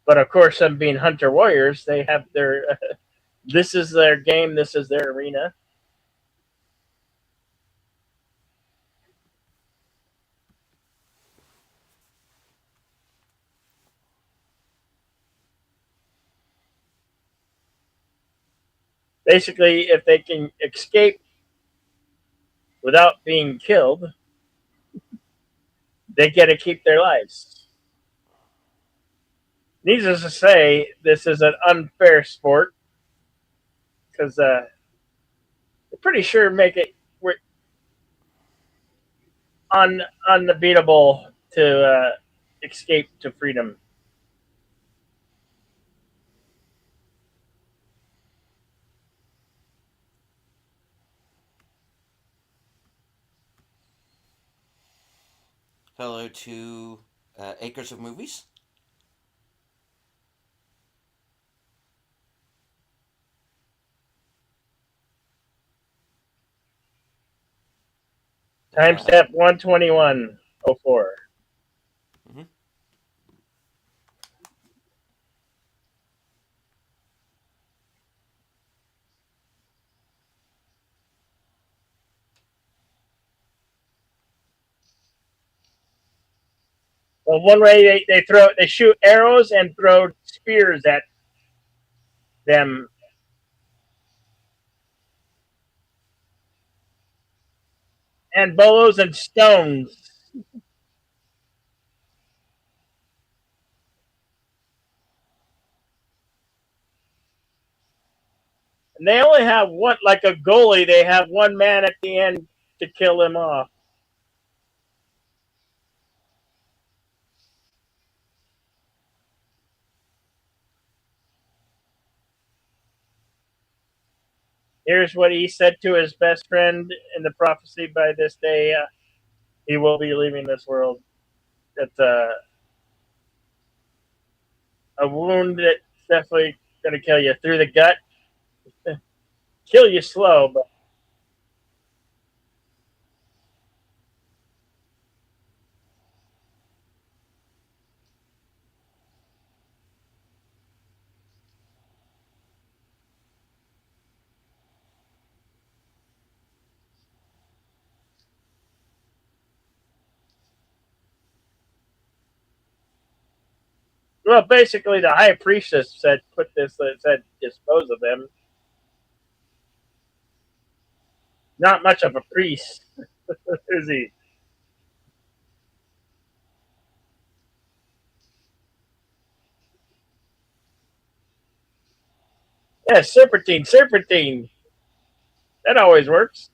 But of course, them being hunter warriors, they have their this is their game, this is their arena. Basically, if they can escape without being killed, they get to keep their lives. Needless to say, this is an unfair sport because they're pretty sure make it unbeatable to escape to freedom. Hello to Acres of Movies. Timestamp 121:04. Mm-hmm. Well, one way they shoot arrows and throw spears at them, and bows and stones. And they only have one, like a goalie. They have one man at the end to kill him off. Here's what he said to his best friend in the prophecy: by this day, he will be leaving this world. That's a wound that's definitely going to kill you through the gut, kill you slow. But well, basically, the high priestess said, "Put this." Said, "Dispose of them." Not much of a priest, is he? Yeah, serpentine, serpentine. That always works.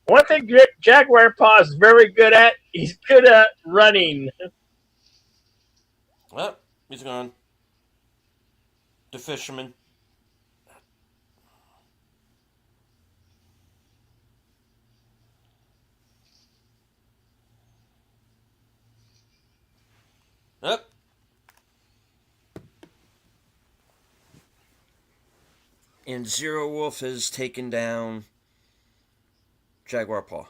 One thing Jaguar Paw is very good at, he's good at running. Well, he's gone. The fisherman. Up. And Zero Wolf has taken down Jaguar Paw.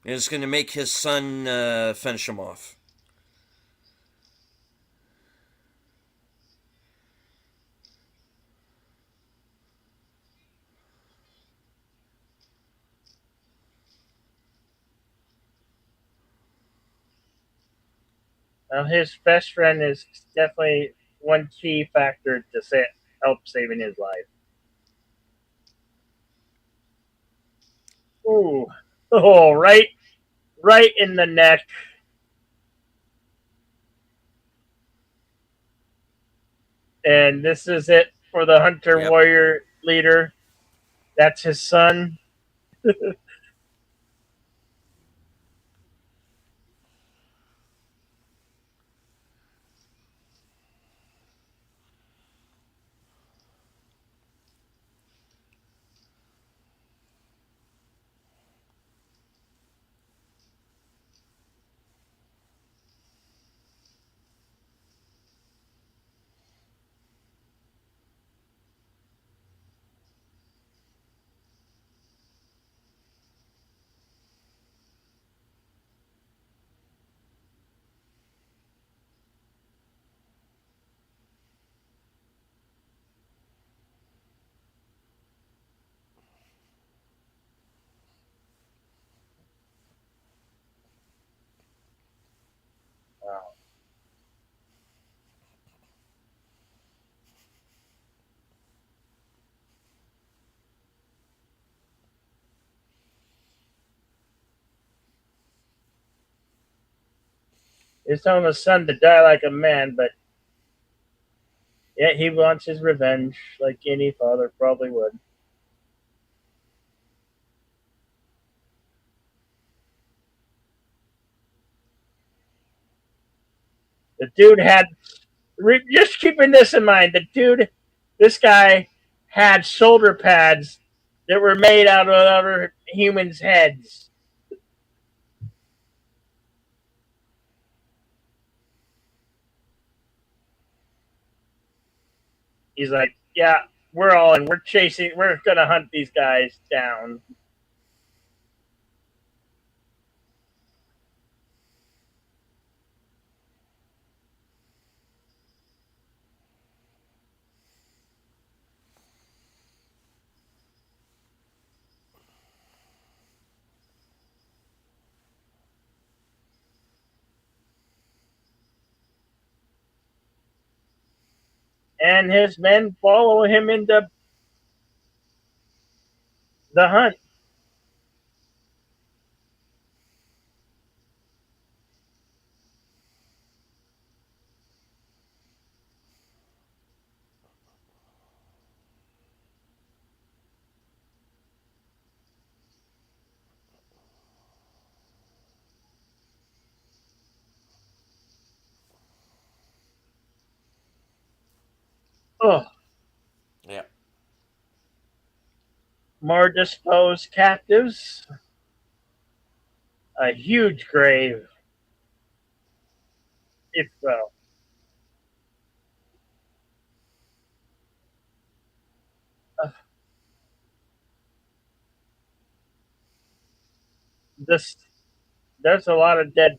And it's going to make his son finish him off. His best friend is definitely one key factor to help saving his life. Ooh, oh, right in the neck. And this is it for the hunter Yep. warrior leader. That's his son. Wow. He's telling his son to die like a man, but yet he wants his revenge, like any father probably would. The dude had, just keeping this in mind, this guy had shoulder pads that were made out of other humans' heads. He's like, yeah, we're all in. We're going to hunt these guys down. and his men follow him into the hunt. Oh, Yeah. more disposed captives, a huge grave, if well. Uh, this there's a lot of dead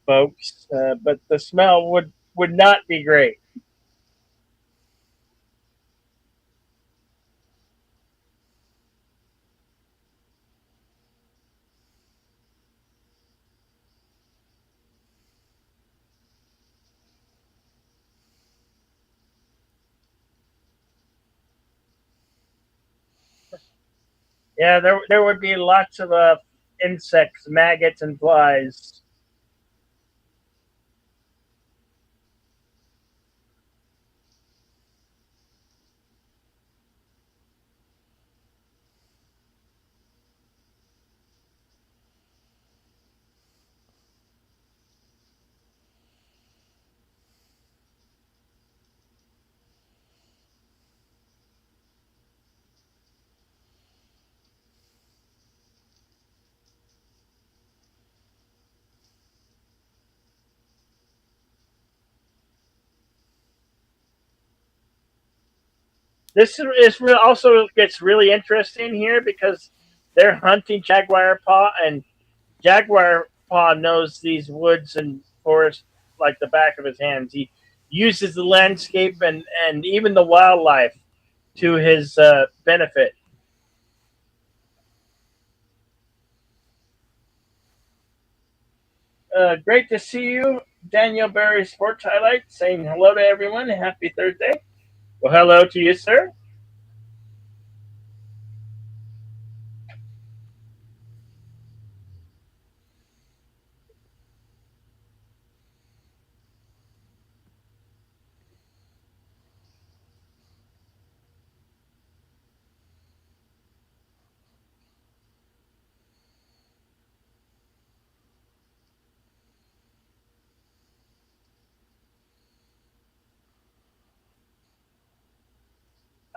folks, but the smell would not be great. Yeah, there would be lots of insects, maggots, and flies. This is also gets really interesting here because they're hunting jaguar paw, and jaguar paw knows these woods and forests like the back of his hands. He uses the landscape and even the wildlife to his benefit. Great to see you, Daniel Berry Sports Highlight, saying hello to everyone. Happy Thursday. Well, hello to you, sir.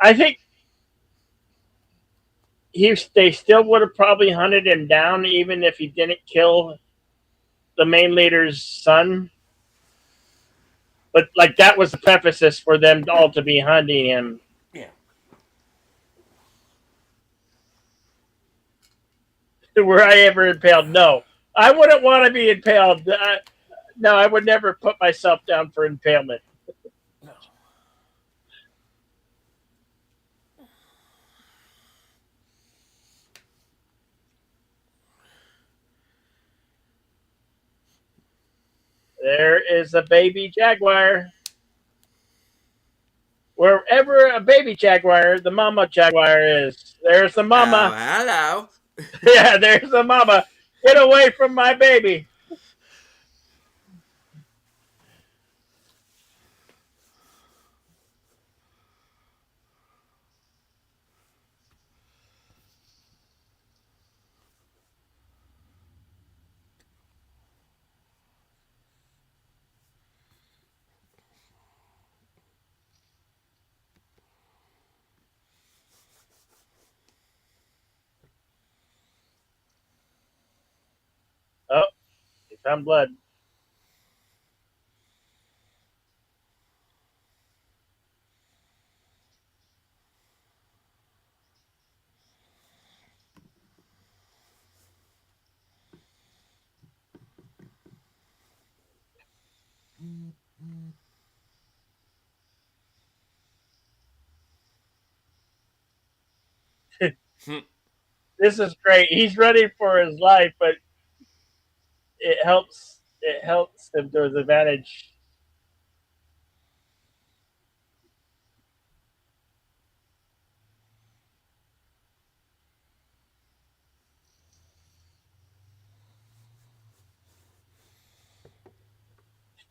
I think they still would have probably hunted him down even if he didn't kill the main leader's son. But like that was the preface for them all to be hunting him. Yeah. Were I ever impaled? No, I wouldn't want to be impaled. No, I would never put myself down for impalement. No. There is a baby jaguar. Wherever a baby jaguar, the mama jaguar is. There's the Oh, mama. hello. Yeah, there's the mama. Get away from my baby. Oh, he found blood. This is great. He's running for his life, but it helps him to his advantage.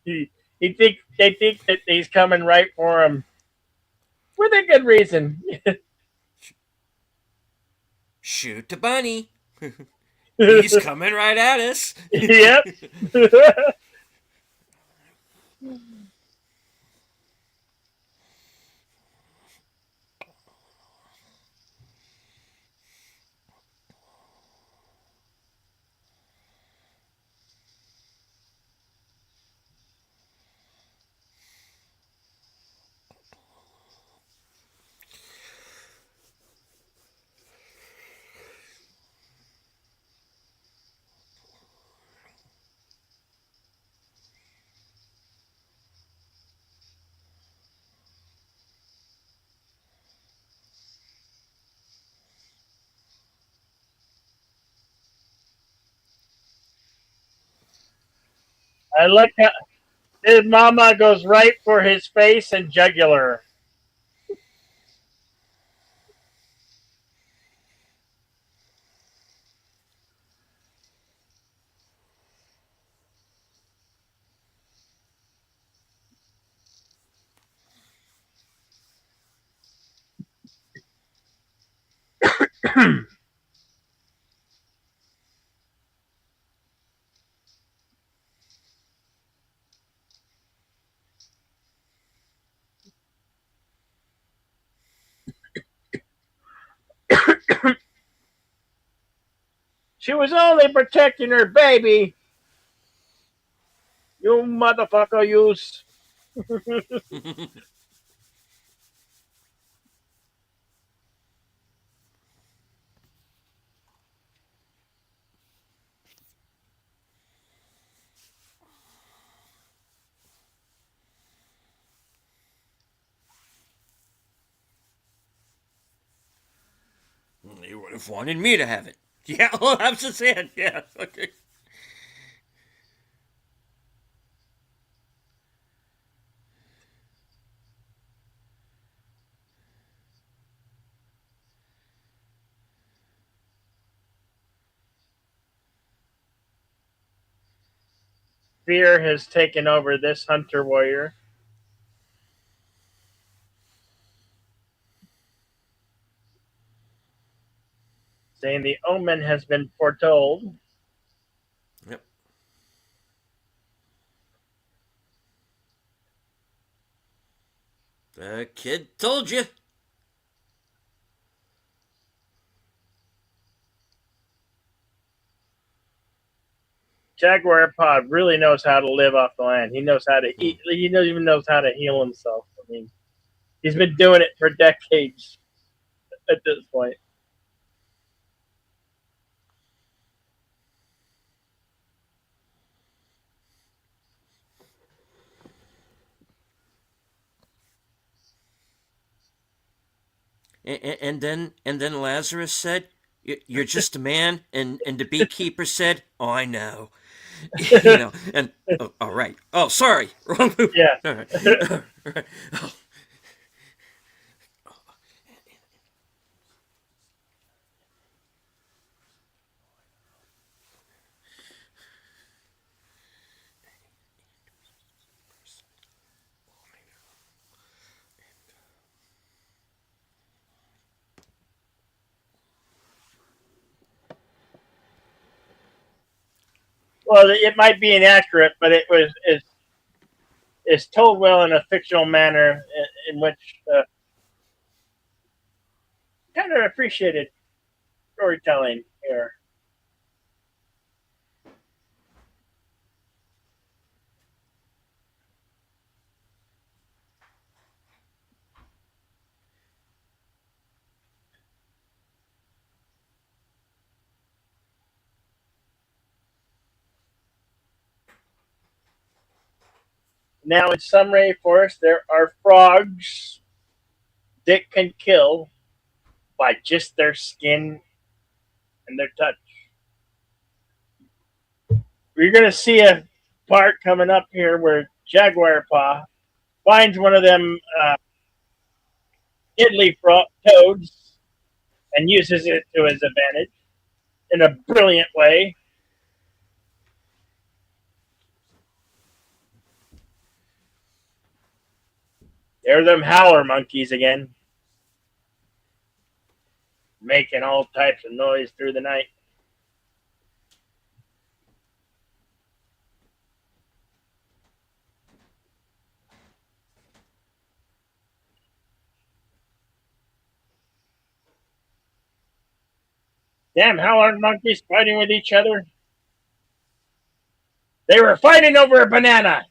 They think that he's coming right for him with a good reason. Shoot the bunny. He's coming right at us. Yep. I like how his mama goes right for his face and jugular. She was only protecting her baby. You motherfucker, use. You would have wanted me to have it. Yeah, well, I'm just saying. Yeah, okay. Fear has taken over this hunter warrior, saying the omen has been foretold. Yep. The kid told you. Jaguar Pod really knows how to live off the land. He knows how to eat. He knows, even knows how to heal himself. I mean, he's been doing it for decades at this point. And then Lazarus said, "You're just a man," and the beekeeper said, "Oh, I know." And oh, all right. Oh, sorry, wrong movie. Yeah. All right. All right. Oh, Well, it might be inaccurate, but it was is told well in a fictional manner in which kind of appreciated storytelling here. Now, in Sunray Forest, there are frogs that can kill by just their skin and their touch. We're going to see a part coming up here where Jaguar Paw finds one of them diddly toads and uses it to his advantage in a brilliant way. They're them howler monkeys again, making all types of noise through the night. Damn howler monkeys fighting with each other. They were fighting over a banana.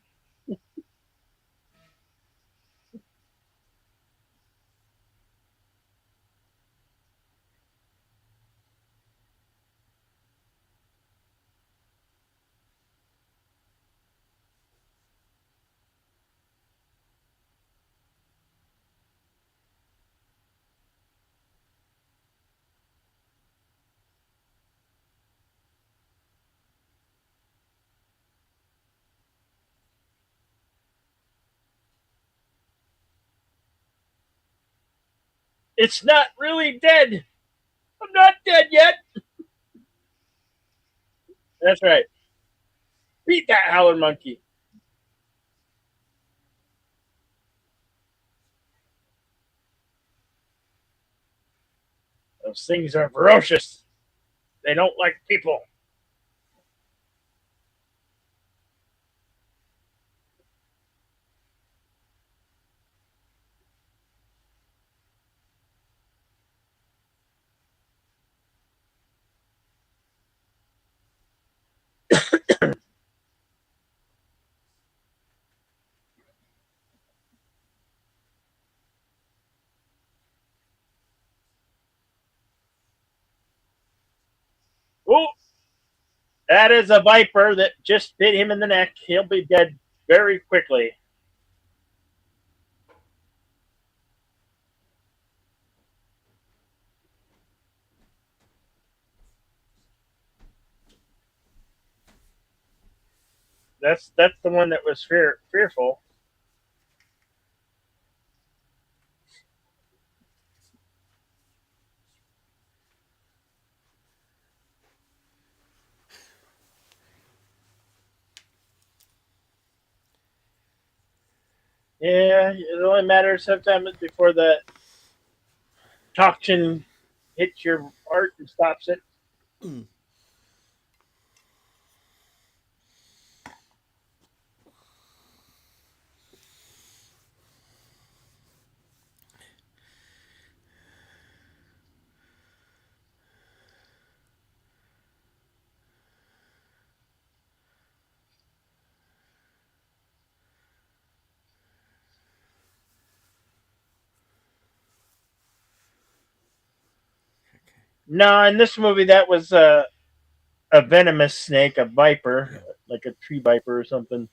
It's not really dead. I'm not dead yet. That's right. Beat that howler monkey. Those things are ferocious. They don't like people. Oh, that is a viper that just bit him in the neck. He'll be dead very quickly. That's the one that was fearful. Yeah, it only matters sometimes before the toxin hits your heart and stops it. No, in this movie, that was a venomous snake, a viper, Yeah. like a tree viper or something.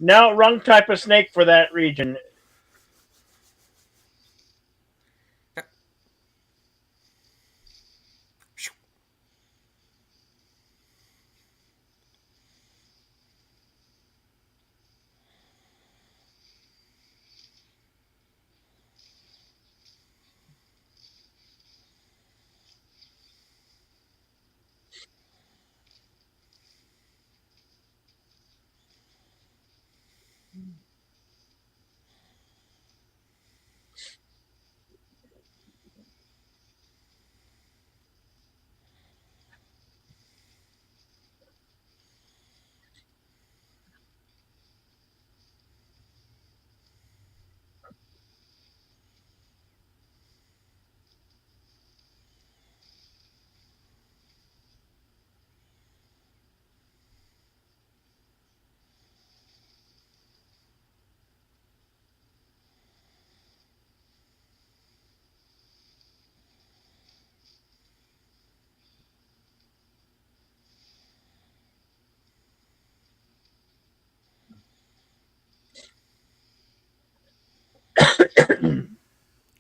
No, wrong type of snake for that region.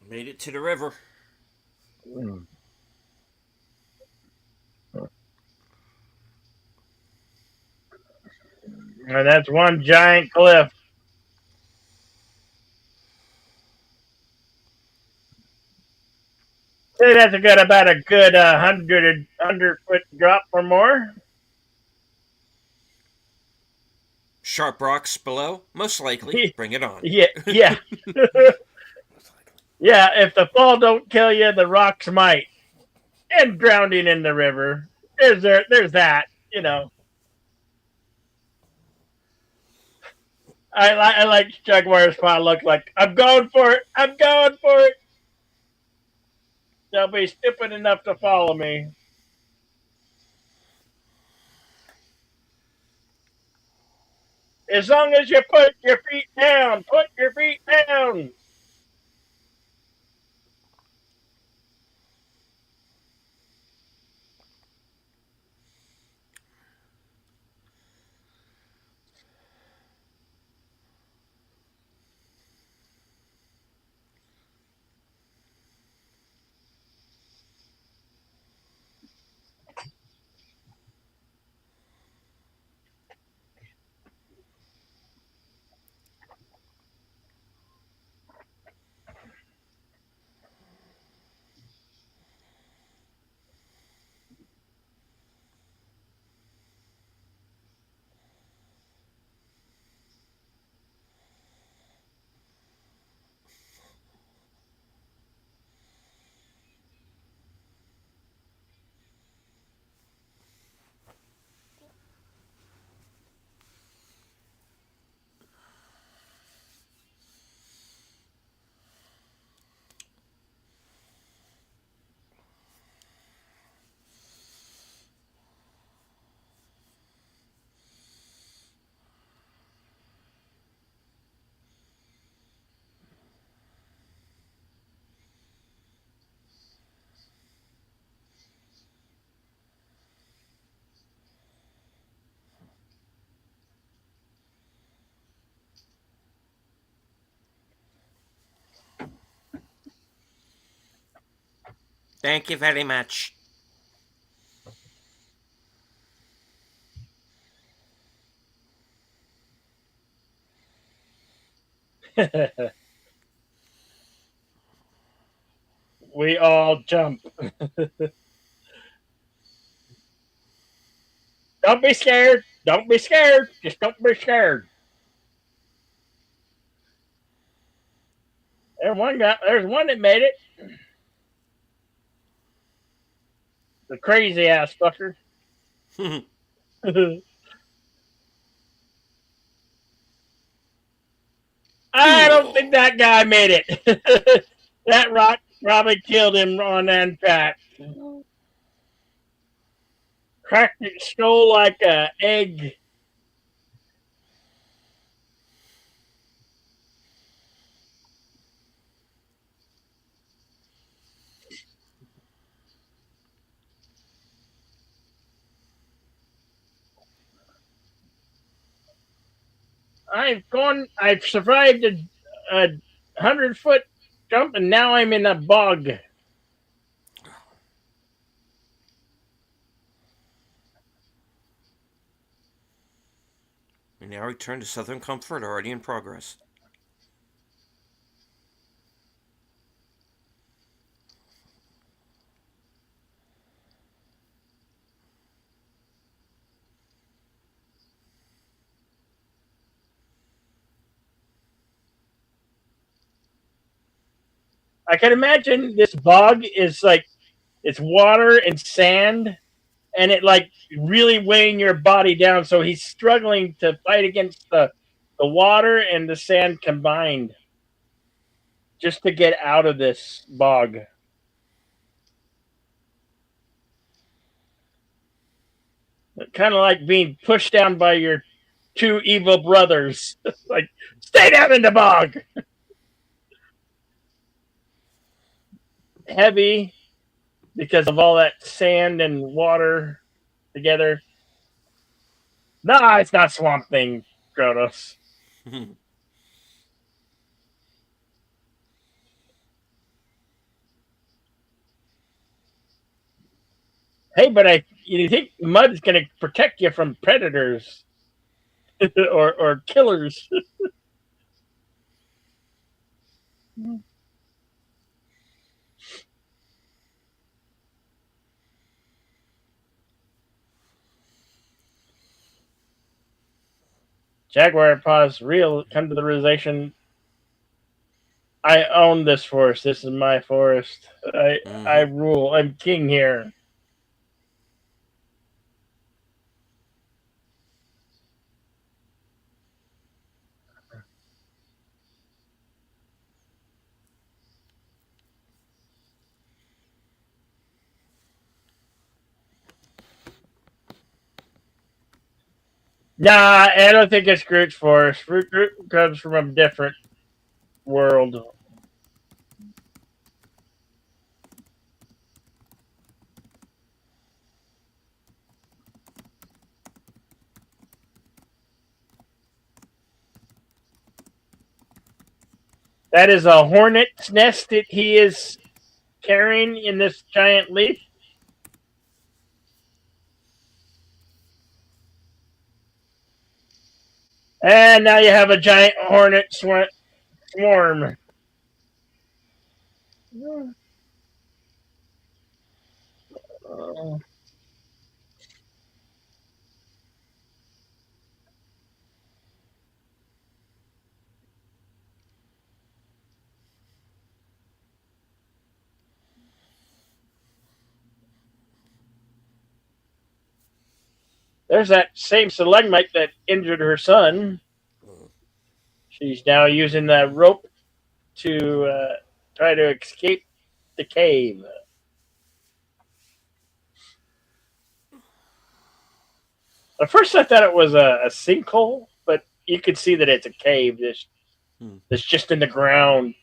Made it to the river. And that's one giant cliff. say that's got about a good 100 foot drop or more. Sharp rocks below? Most likely. Bring it on. Yeah, yeah, yeah. If the fall don't kill you, the rocks might. And drowning in the river. There's that. You know, I like Jaguar's spot. Look like I'm going for it. I'm going for it. They'll be stupid enough to follow me. As long as you put your feet down, put your feet down. Thank you very much. We all jump. Don't be scared. Don't be scared. Just don't be scared. There's one that made it. The crazy ass fucker. I don't think that guy made it. That rock probably killed him on impact. Cracked its skull like a egg. I've survived a 100 foot jump, and now I'm in a bog. We now return to Southern Comfort, already in progress. I can imagine this bog is like it's water and sand, and it like really weighing your body down. So he's struggling to fight against the water and the sand combined just to get out of this bog. Kind of like being pushed down by your two evil brothers. Like, stay down in the bog. Heavy because of all that sand and water together. Nah, it's not Swamp Thing, Kronos. Hey, but you think mud's gonna protect you from predators or killers? Jaguar Paws real come to the realization I own this forest. This is my forest. I Mm-hmm. rule. I'm king here. Nah, I don't think it's Groot's forest. Groot comes from a different world. That is a hornet's nest that he is carrying in this giant leaf. And now you have a giant hornet swarm. There's that same stalagmite that injured her son. She's now using the rope to try to escape the cave. At first, I thought it was a sinkhole, but you could see that it's a cave Hmm. that's just in the ground.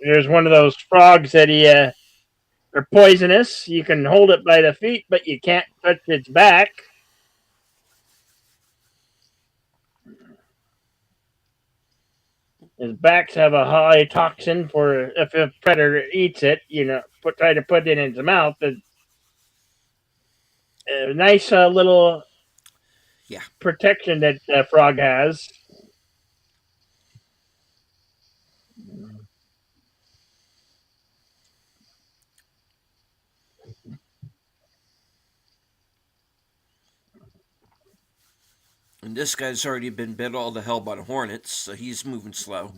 There's one of those frogs that are poisonous. You can hold it by the feet, but you can't touch its back. His backs have a high toxin for if a predator eats it. Try to put it in its mouth. A nice little Yeah. protection that frog has. And this guy's already been bit all to hell by the hornets, so he's moving slow.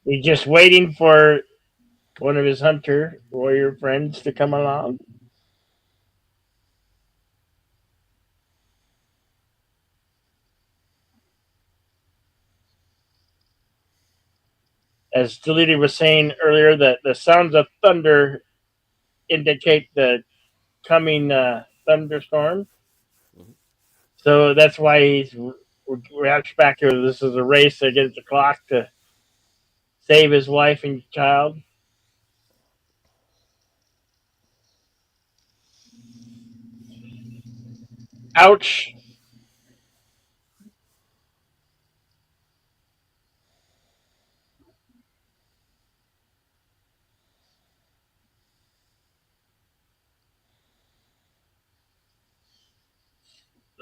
He's just waiting for one of his hunter warrior friends to come along. As Deleted was saying earlier, that the sounds of thunder indicate the coming thunderstorm. Mm-hmm. So that's why we're back here. This is a race against the clock to save his wife and child. Ouch!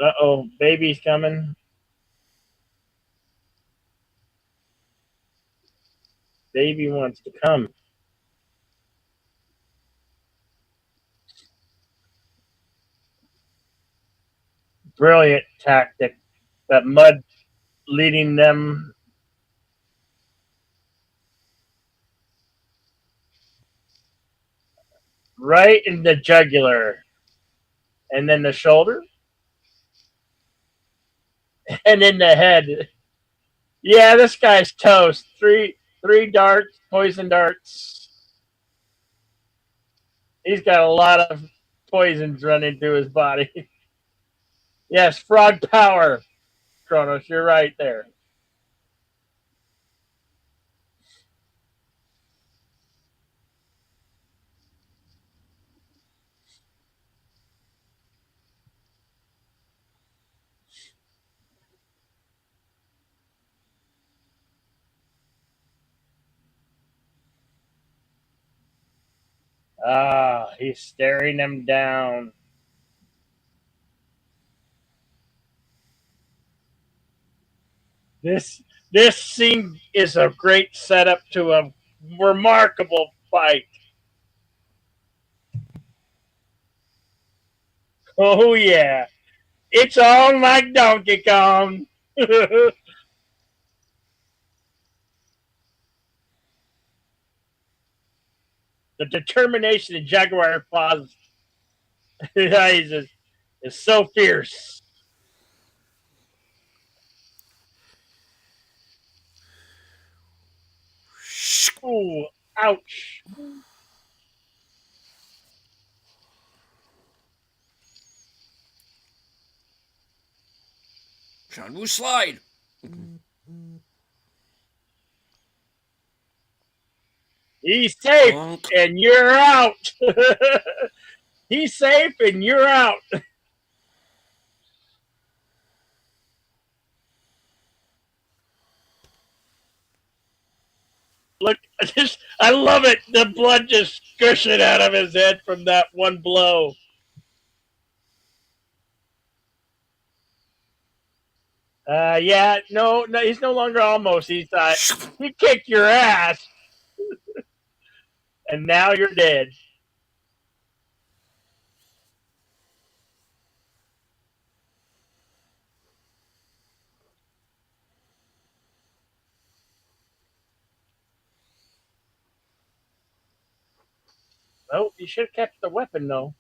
Uh-oh, baby's coming. Baby wants to come. Brilliant tactic. That mud leading them right in the jugular, and then the shoulder, and in the head. Yeah, this guy's toast. Three darts, poison darts. He's got a lot of poisons running through his body. Yes, frog power, Kronos. You're right there. Ah, he's staring them down. This this scene is a great setup to a remarkable fight. Oh yeah, it's on like Donkey Kong. The determination of Jaguar Paws is so fierce. Ooh, ouch. Shanwu slide. He's safe Bonk. and you're out. He's safe and you're out. Look, I love it. The blood just gushing out of his head from that one blow. Yeah, no, he's no longer almost. He kicked your ass, and now you're dead. Oh, you should have kept the weapon though.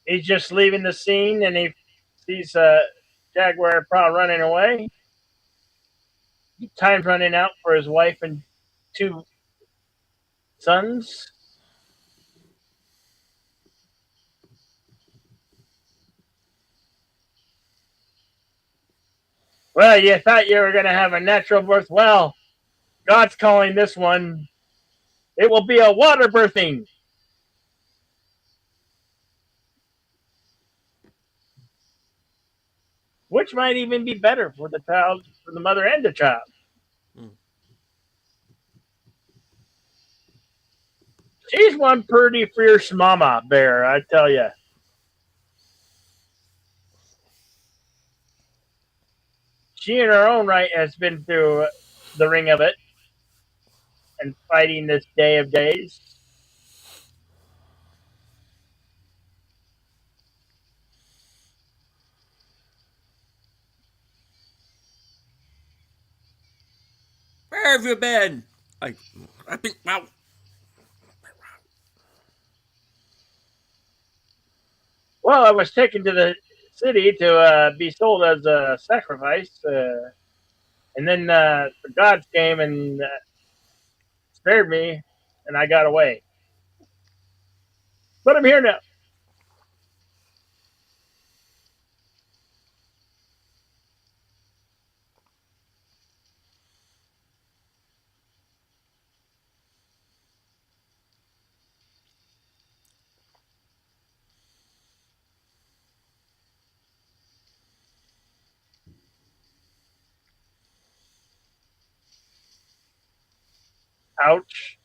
He's just leaving the scene, and he sees Jaguar Paw running away. Time's running out for his wife and two sons. Well, you thought you were going to have a natural birth. Well, God's calling this one. It will be a water birthing, which might even be better for the child, for the mother and the child. Mm. She's one pretty fierce mama bear, I tell you. She, in her own right, has been through the ring of it and fighting this day of days. Where have you been? I, I've been. Well, Well, I was taken to the city to be sold as a sacrifice, and then the gods came and spared me, and I got away. But I'm here now. Ouch.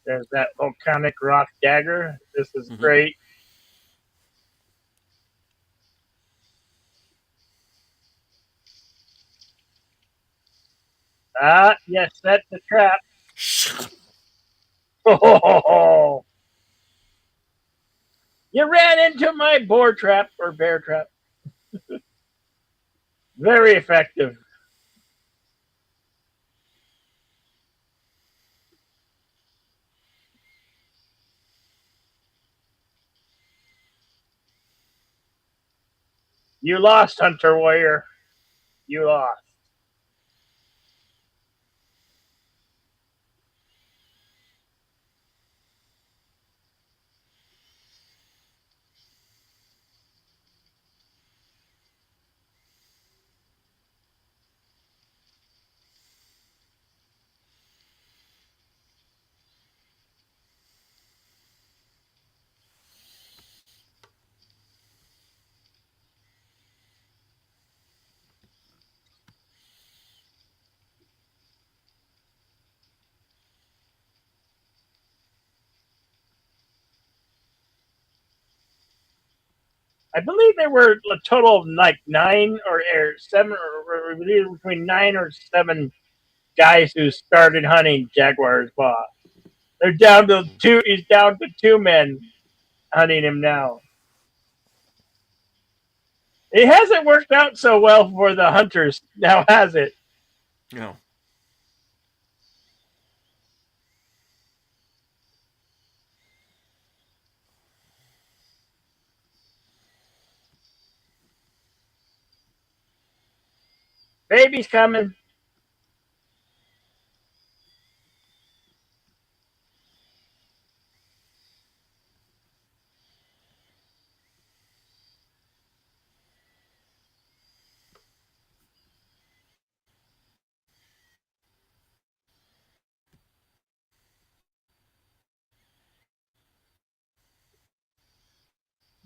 There's that volcanic rock dagger. This is Mm-hmm. great. Ah, yes, that's the trap. Oh, you ran into my boar trap or bear trap. Very effective. You lost, Hunter Warrior. You lost. I believe there were a total of like nine or seven, or between nine or seven guys who started hunting Jaguar's paw. They're down to two. He's down to two men hunting him now. It hasn't worked out so well for the hunters now, has it? No. Baby's coming.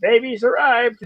Baby's arrived.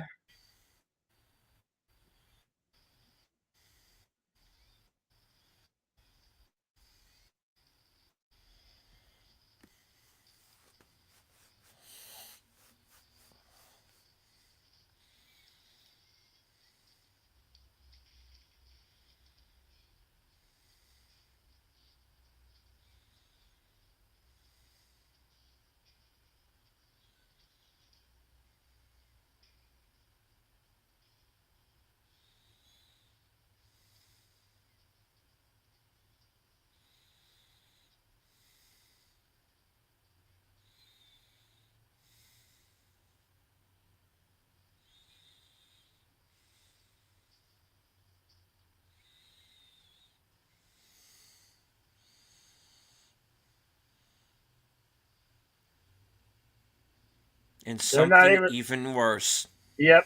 And They're not something even. even worse. Yep,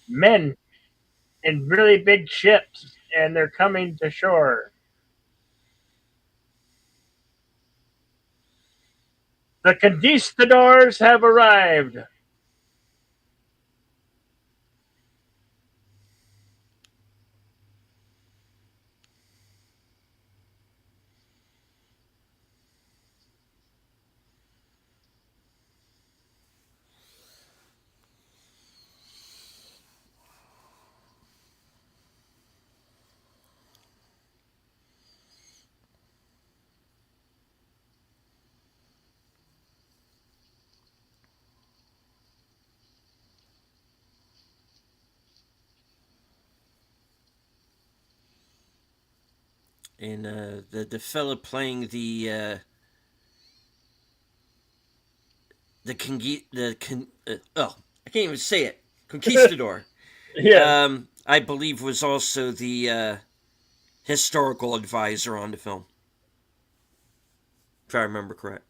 men in really big ships, and they're coming to shore. The conquistadors have arrived. And the fella playing I can't even say it, conquistador. Yes. I believe was also the historical advisor on the film. if I remember correct.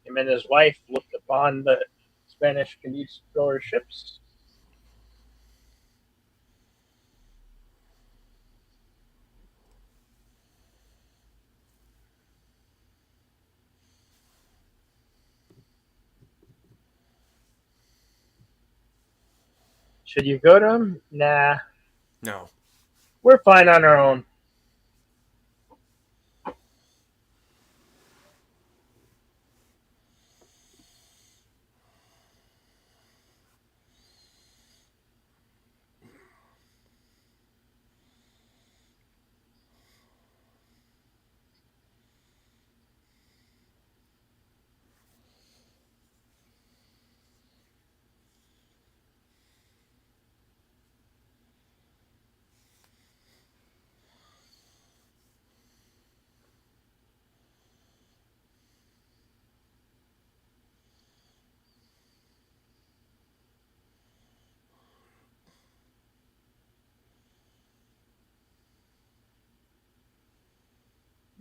Him and his wife looked upon the Spanish conquistador ships. Should you go to them? Nah, No. we're fine on our own.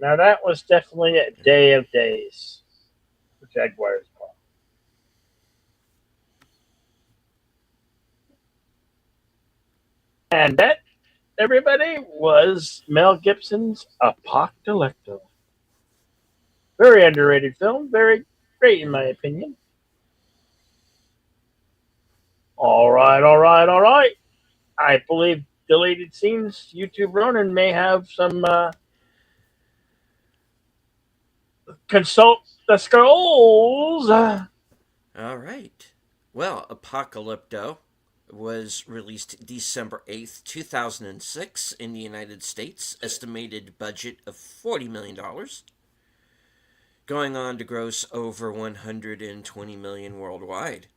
Now that was definitely a day of days for Jaguars. And that, everybody, was Mel Gibson's Apocalypto. Very underrated film. Very great, in my opinion. All right, all right, all right. I believe deleted scenes. YouTube Ronin may have some consult the scrolls. All right. Well, Apocalypto was released December 8th, 2006 in the United States. Estimated budget of $40 million. Going on to gross over 120 million worldwide.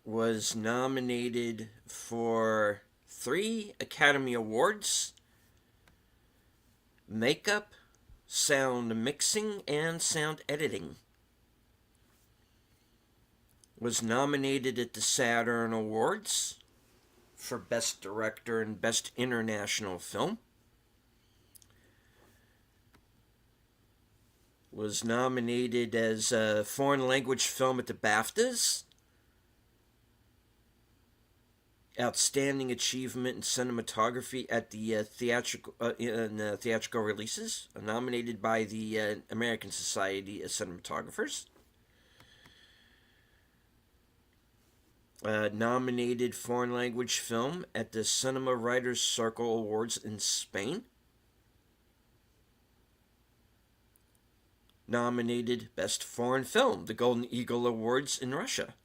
Was nominated for 3 Academy Awards: makeup, sound mixing, and sound editing. Was nominated at the Saturn Awards for Best Director and Best International Film. Was nominated as a foreign language film at the BAFTAs. Outstanding achievement in cinematography at the theatrical releases, nominated by the American Society of Cinematographers. Nominated foreign language film at the Cinema Writers Circle Awards in Spain. Nominated Best Foreign Film, the Golden Eagle Awards in Russia.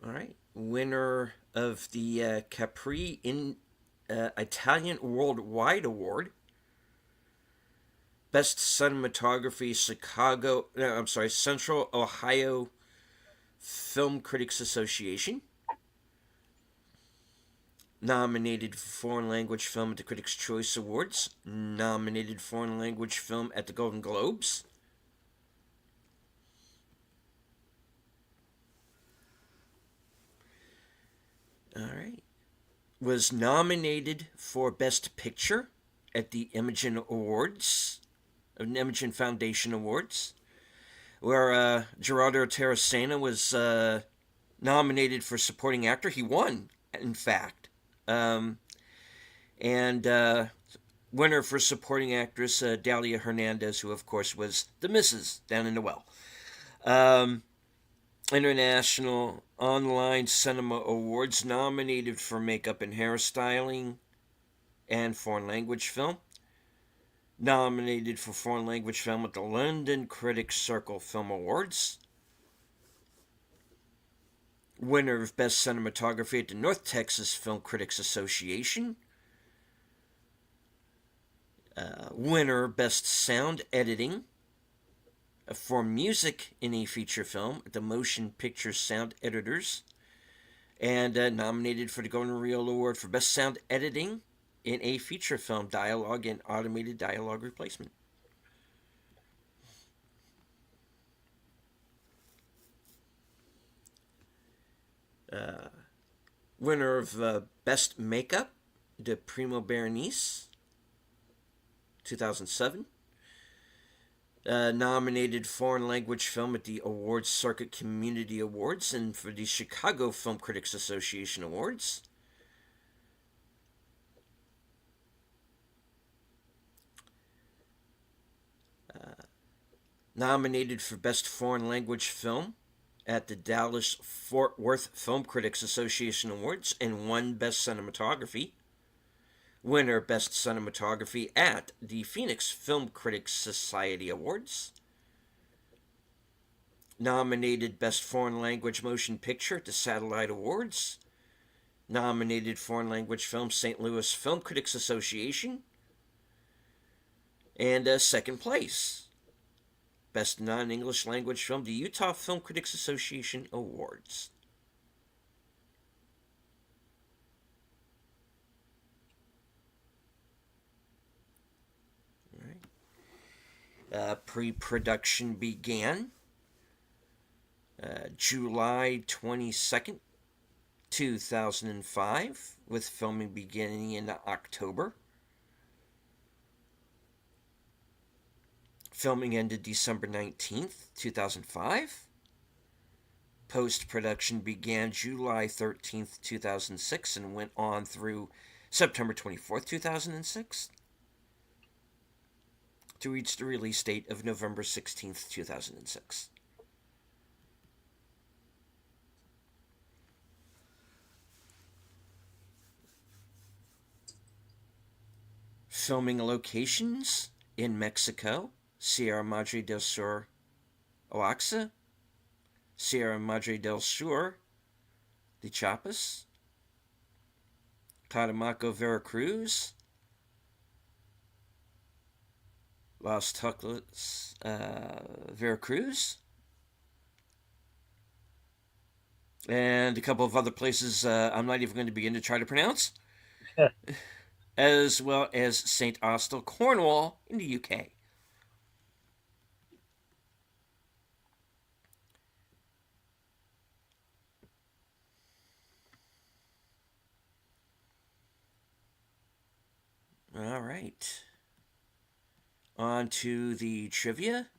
All right. Winner of the Capri in Italian Worldwide Award. Best Cinematography, Chicago. No, I'm sorry, Central Ohio Film Critics Association. Nominated for Foreign Language Film at the Critics' Choice Awards. Nominated Foreign Language Film at the Golden Globes. All right. Was nominated for Best Picture at the Imogen Awards, Imogen Foundation Awards, where Gerardo Terracena was nominated for Supporting Actor. He won, in fact. And winner for Supporting Actress, Dalia Hernandez, who, of course, was the Mrs. down in the well. International Online Cinema Awards, nominated for Makeup and Hairstyling and Foreign Language Film. Nominated for Foreign Language Film at the London Critics Circle Film Awards. Winner of Best Cinematography at the North Texas Film Critics Association. Winner Best Sound Editing for music in a feature film at the Motion Picture Sound Editors, and nominated for the Golden Reel Award for Best Sound Editing in a feature film, dialogue and automated dialogue replacement. Uh, Winner of Best Makeup, De Primo Berenice, 2007. Nominated foreign language film at the Awards Circuit Community Awards and for the Chicago Film Critics Association Awards. Nominated for Best Foreign Language Film at the Dallas Fort Worth Film Critics Association Awards and won Best Cinematography. Winner Best Cinematography at the Phoenix Film Critics Society Awards. Nominated Best Foreign Language Motion Picture at the Satellite Awards. Nominated Foreign Language Film, St. Louis Film Critics Association. And second place, Best Non-English Language Film, the Utah Film Critics Association Awards. All right. Pre-production began July 22nd, 2005, with filming beginning in October. Filming ended December 19th, 2005. Post-production began July 13th, 2006 and went on through September 24th, 2006 to reach the release date of November 16th, 2006. Filming locations in Mexico, Sierra Madre del Sur, Oaxaca, Sierra Madre del Sur, de Chiapas, Catemaco, Veracruz, Los Tuxtlas, Veracruz, and a couple of other places I'm not even going to begin to try to pronounce, as well as St. Austell, Cornwall, in the UK. All right. On to the trivia.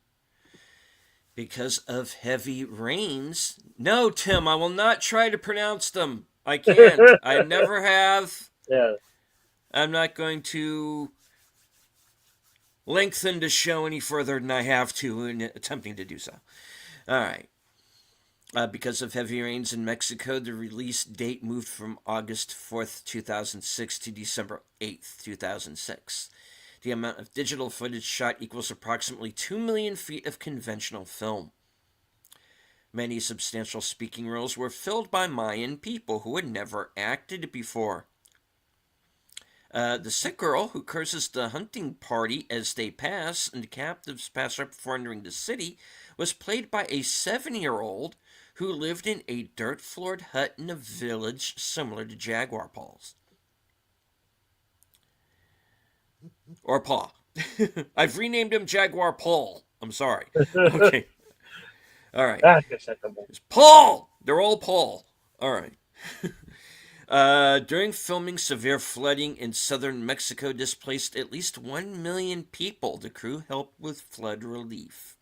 Because of heavy rains. No, Tim, I will not try to pronounce them. I can't. I never have. Yeah. I'm not going to lengthen the show any further than I have to in attempting to do so. All right. Because of heavy rains in Mexico, the release date moved from August 4th, 2006 to December 8th, 2006. The amount of digital footage shot equals approximately 2 million feet of conventional film. Many substantial speaking roles were filled by Mayan people who had never acted before. The sick girl who curses the hunting party as they pass and the captives pass up before entering the city was played by a 7-year-old who lived in a dirt-floored hut in a village similar to Jaguar Paul's. Or Paw. I've renamed him Jaguar Paul. I'm sorry. Okay. All right. That's acceptable. It's Paul! They're all Paul. All right. During filming, severe flooding in southern Mexico displaced at least 1 million people. The crew helped with flood relief.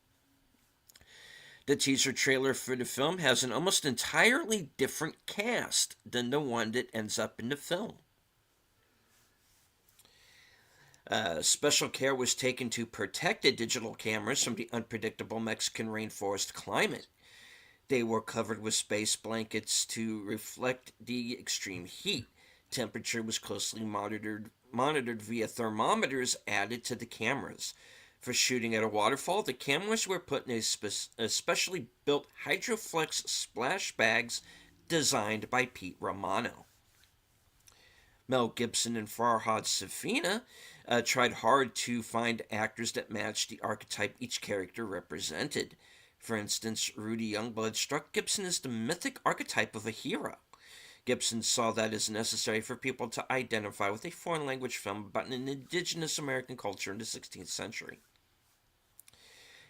The teaser trailer for the film has an almost entirely different cast than the one that ends up in the film. Special care was taken to protect the digital cameras from the unpredictable Mexican rainforest climate. They were covered with space blankets to reflect the extreme heat. Temperature was closely monitored via thermometers added to the cameras. For shooting at a waterfall, the cameras were put in a specially built Hydroflex splash bags designed by Pete Romano. Mel Gibson and Farhad Safina tried hard to find actors that matched the archetype each character represented. For instance, Rudy Youngblood struck Gibson as the mythic archetype of a hero. Gibson saw that as necessary for people to identify with a foreign language film about an indigenous American culture in the 16th century.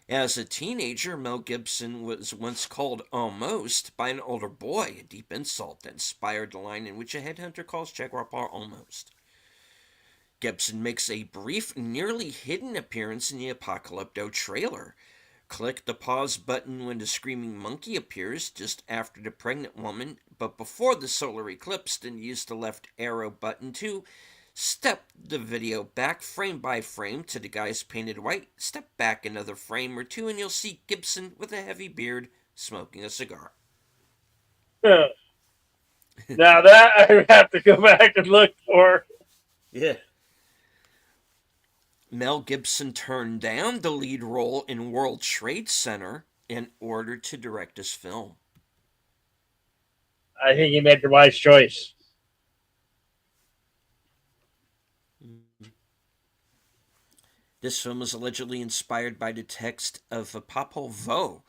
As a teenager, Mel Gibson was once called almost by an older boy, a deep insult that inspired the line in which a headhunter calls Jaguar Paw almost. Gibson makes a brief, nearly hidden appearance in the Apocalypto trailer. Click the pause button when the screaming monkey appears just after the pregnant woman, but before the solar eclipse, then use the left arrow button to step the video back frame by frame to the guys painted white. Step back another frame or two, and you'll see Gibson with a heavy beard smoking a cigar. Now that I have to go back and look for. Yeah. Mel Gibson turned down the lead role in World Trade Center in order to direct his film. I think he made the wise choice. This film is allegedly inspired by the text of Popol Vuh,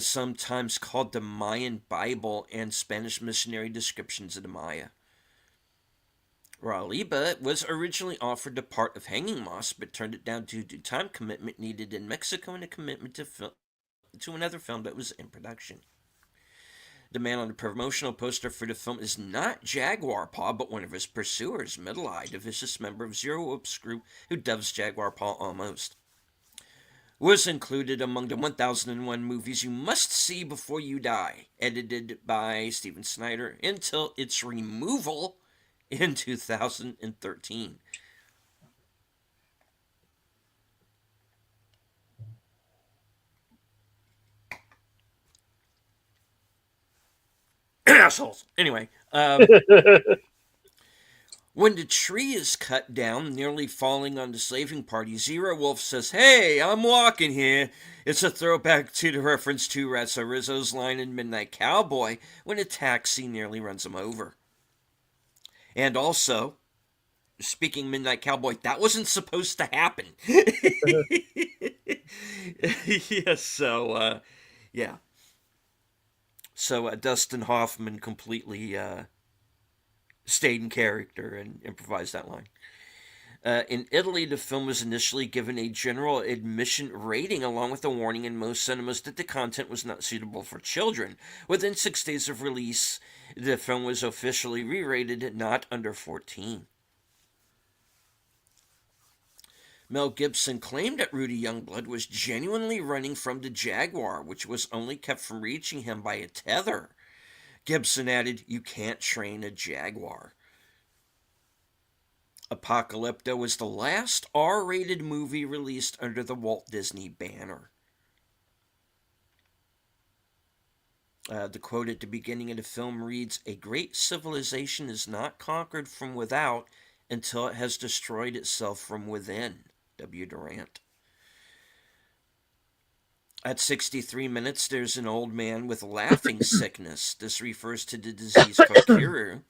sometimes called the Mayan Bible, and Spanish missionary descriptions of the Maya. Raliba was originally offered the part of Hanging Moss, but turned it down due to time commitment needed in Mexico and a commitment to another film that was in production. The man on the promotional poster for the film is not Jaguar Paw, but one of his pursuers, Middle-Eyed, a vicious member of Zero Whoops group who dubs Jaguar Paw almost. Was included among the 1001 movies you must see before you die, edited by Steven Snyder, until its removal in 2013. Assholes. Anyway, when the tree is cut down, nearly falling on the slaving party, Zero Wolf says, "Hey, I'm walking here." It's a throwback to the reference to Ratso Rizzo's line in Midnight Cowboy when a taxi nearly runs him over. And also, speaking Midnight Cowboy, that wasn't supposed to happen. Yeah, so, yeah. So Dustin Hoffman completely stayed in character and improvised that line. In Italy, the film was initially given a general admission rating, along with a warning in most cinemas that the content was not suitable for children. Within 6 days of release, the film was officially re-rated not under 14. Mel Gibson claimed that Rudy Youngblood was genuinely running from the Jaguar, which was only kept from reaching him by a tether. Gibson added, "You can't train a Jaguar." Apocalypto was the last R-rated movie released under the Walt Disney banner. The quote at the beginning of the film reads, "A great civilization is not conquered from without until it has destroyed itself from within." W. Durant. At 63 minutes, there's an old man with laughing sickness. This refers to the disease kokiri,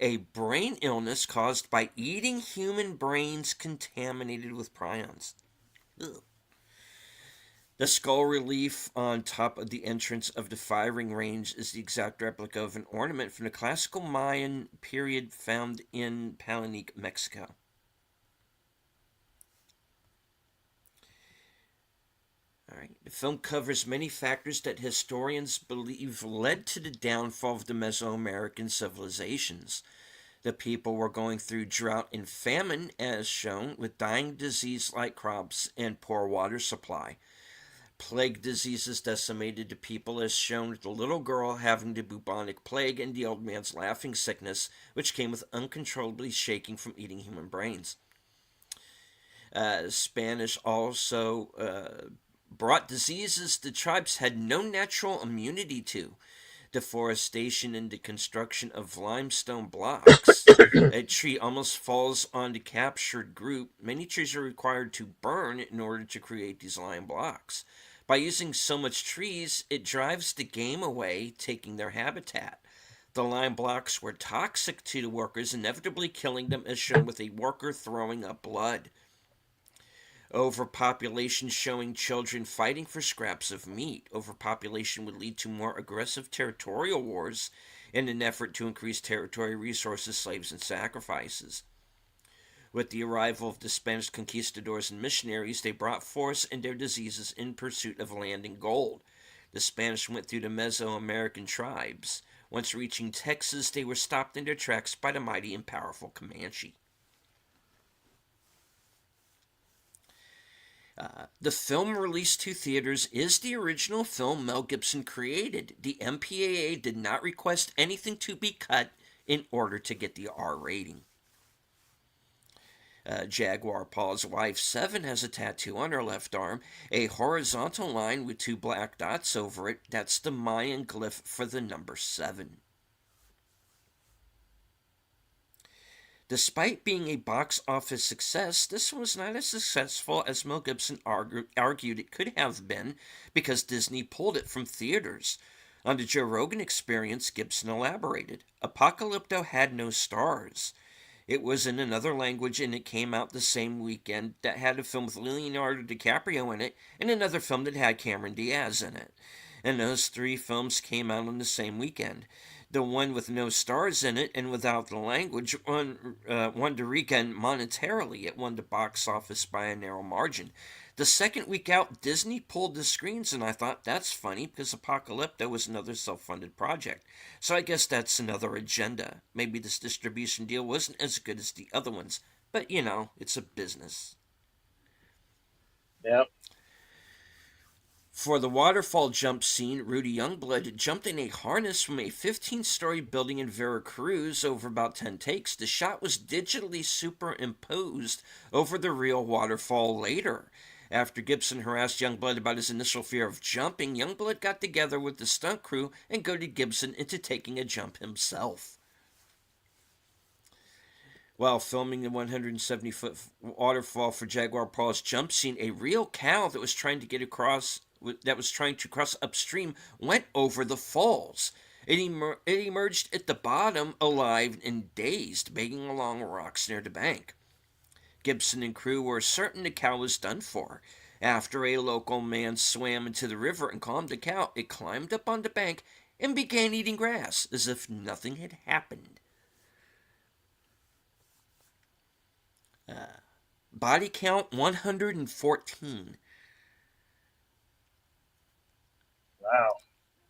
a brain illness caused by eating human brains contaminated with prions. Ugh. The skull relief on top of the entrance of the firing range is the exact replica of an ornament from the classical Mayan period found in Palenque, Mexico. All right. The film covers many factors that historians believe led to the downfall of the Mesoamerican civilizations. The people were going through drought and famine, as shown, with dying disease-like crops and poor water supply. Plague diseases decimated the people, as shown with the little girl having the bubonic plague and the old man's laughing sickness, which came with uncontrollably shaking from eating human brains. Spanish also brought diseases the tribes had no natural immunity to. Deforestation and the construction of limestone blocks. A tree almost falls on the captured group. Many trees are required to burn in order to create these lime blocks. By using so much trees, it drives the game away, taking their habitat. The lime blocks were toxic to the workers, inevitably killing them, as shown with a worker throwing up blood. Overpopulation showing children fighting for scraps of meat. Overpopulation would lead to more aggressive territorial wars in an effort to increase territory, resources, slaves, and sacrifices. With the arrival of the Spanish conquistadors and missionaries, they brought force and their diseases in pursuit of land and gold. The Spanish went through the Mesoamerican tribes. Once reaching Texas, they were stopped in their tracks by the mighty and powerful Comanche. The film released to theaters is the original film Mel Gibson created. The MPAA did not request anything to be cut in order to get the R rating. Jaguar Paul's wife, Seven, has a tattoo on her left arm, a horizontal line with two black dots over it. That's the Mayan glyph for the number 7. Despite being a box office success, this was not as successful as Mel Gibson argued it could have been because Disney pulled it from theaters. On the Joe Rogan Experience, Gibson elaborated. Apocalypto had no stars. It was in another language and it came out the same weekend that had a film with Leonardo DiCaprio in it and another film that had Cameron Diaz in it. And those 3 films came out on the same weekend. The one with no stars in it and without the language won the weekend monetarily. It won the box office by a narrow margin. The second week out, Disney pulled the screens, and I thought that's funny because Apocalypto was another self funded project. So I guess that's another agenda. Maybe this distribution deal wasn't as good as the other ones, but it's a business. Yep. For the waterfall jump scene, Rudy Youngblood jumped in a harness from a 15-story building in Veracruz over about 10 takes. The shot was digitally superimposed over the real waterfall later. After Gibson harassed Youngblood about his initial fear of jumping, Youngblood got together with the stunt crew and goaded Gibson into taking a jump himself. While filming the 170-foot waterfall for Jaguar Paul's jump scene, a real cow that was trying to cross upstream went over the falls. It emerged at the bottom alive and dazed, begging along rocks near the bank. Gibson and crew were certain the cow was done for. After a local man swam into the river and calmed the cow, it climbed up on the bank and began eating grass as if nothing had happened. Body count 114. Wow.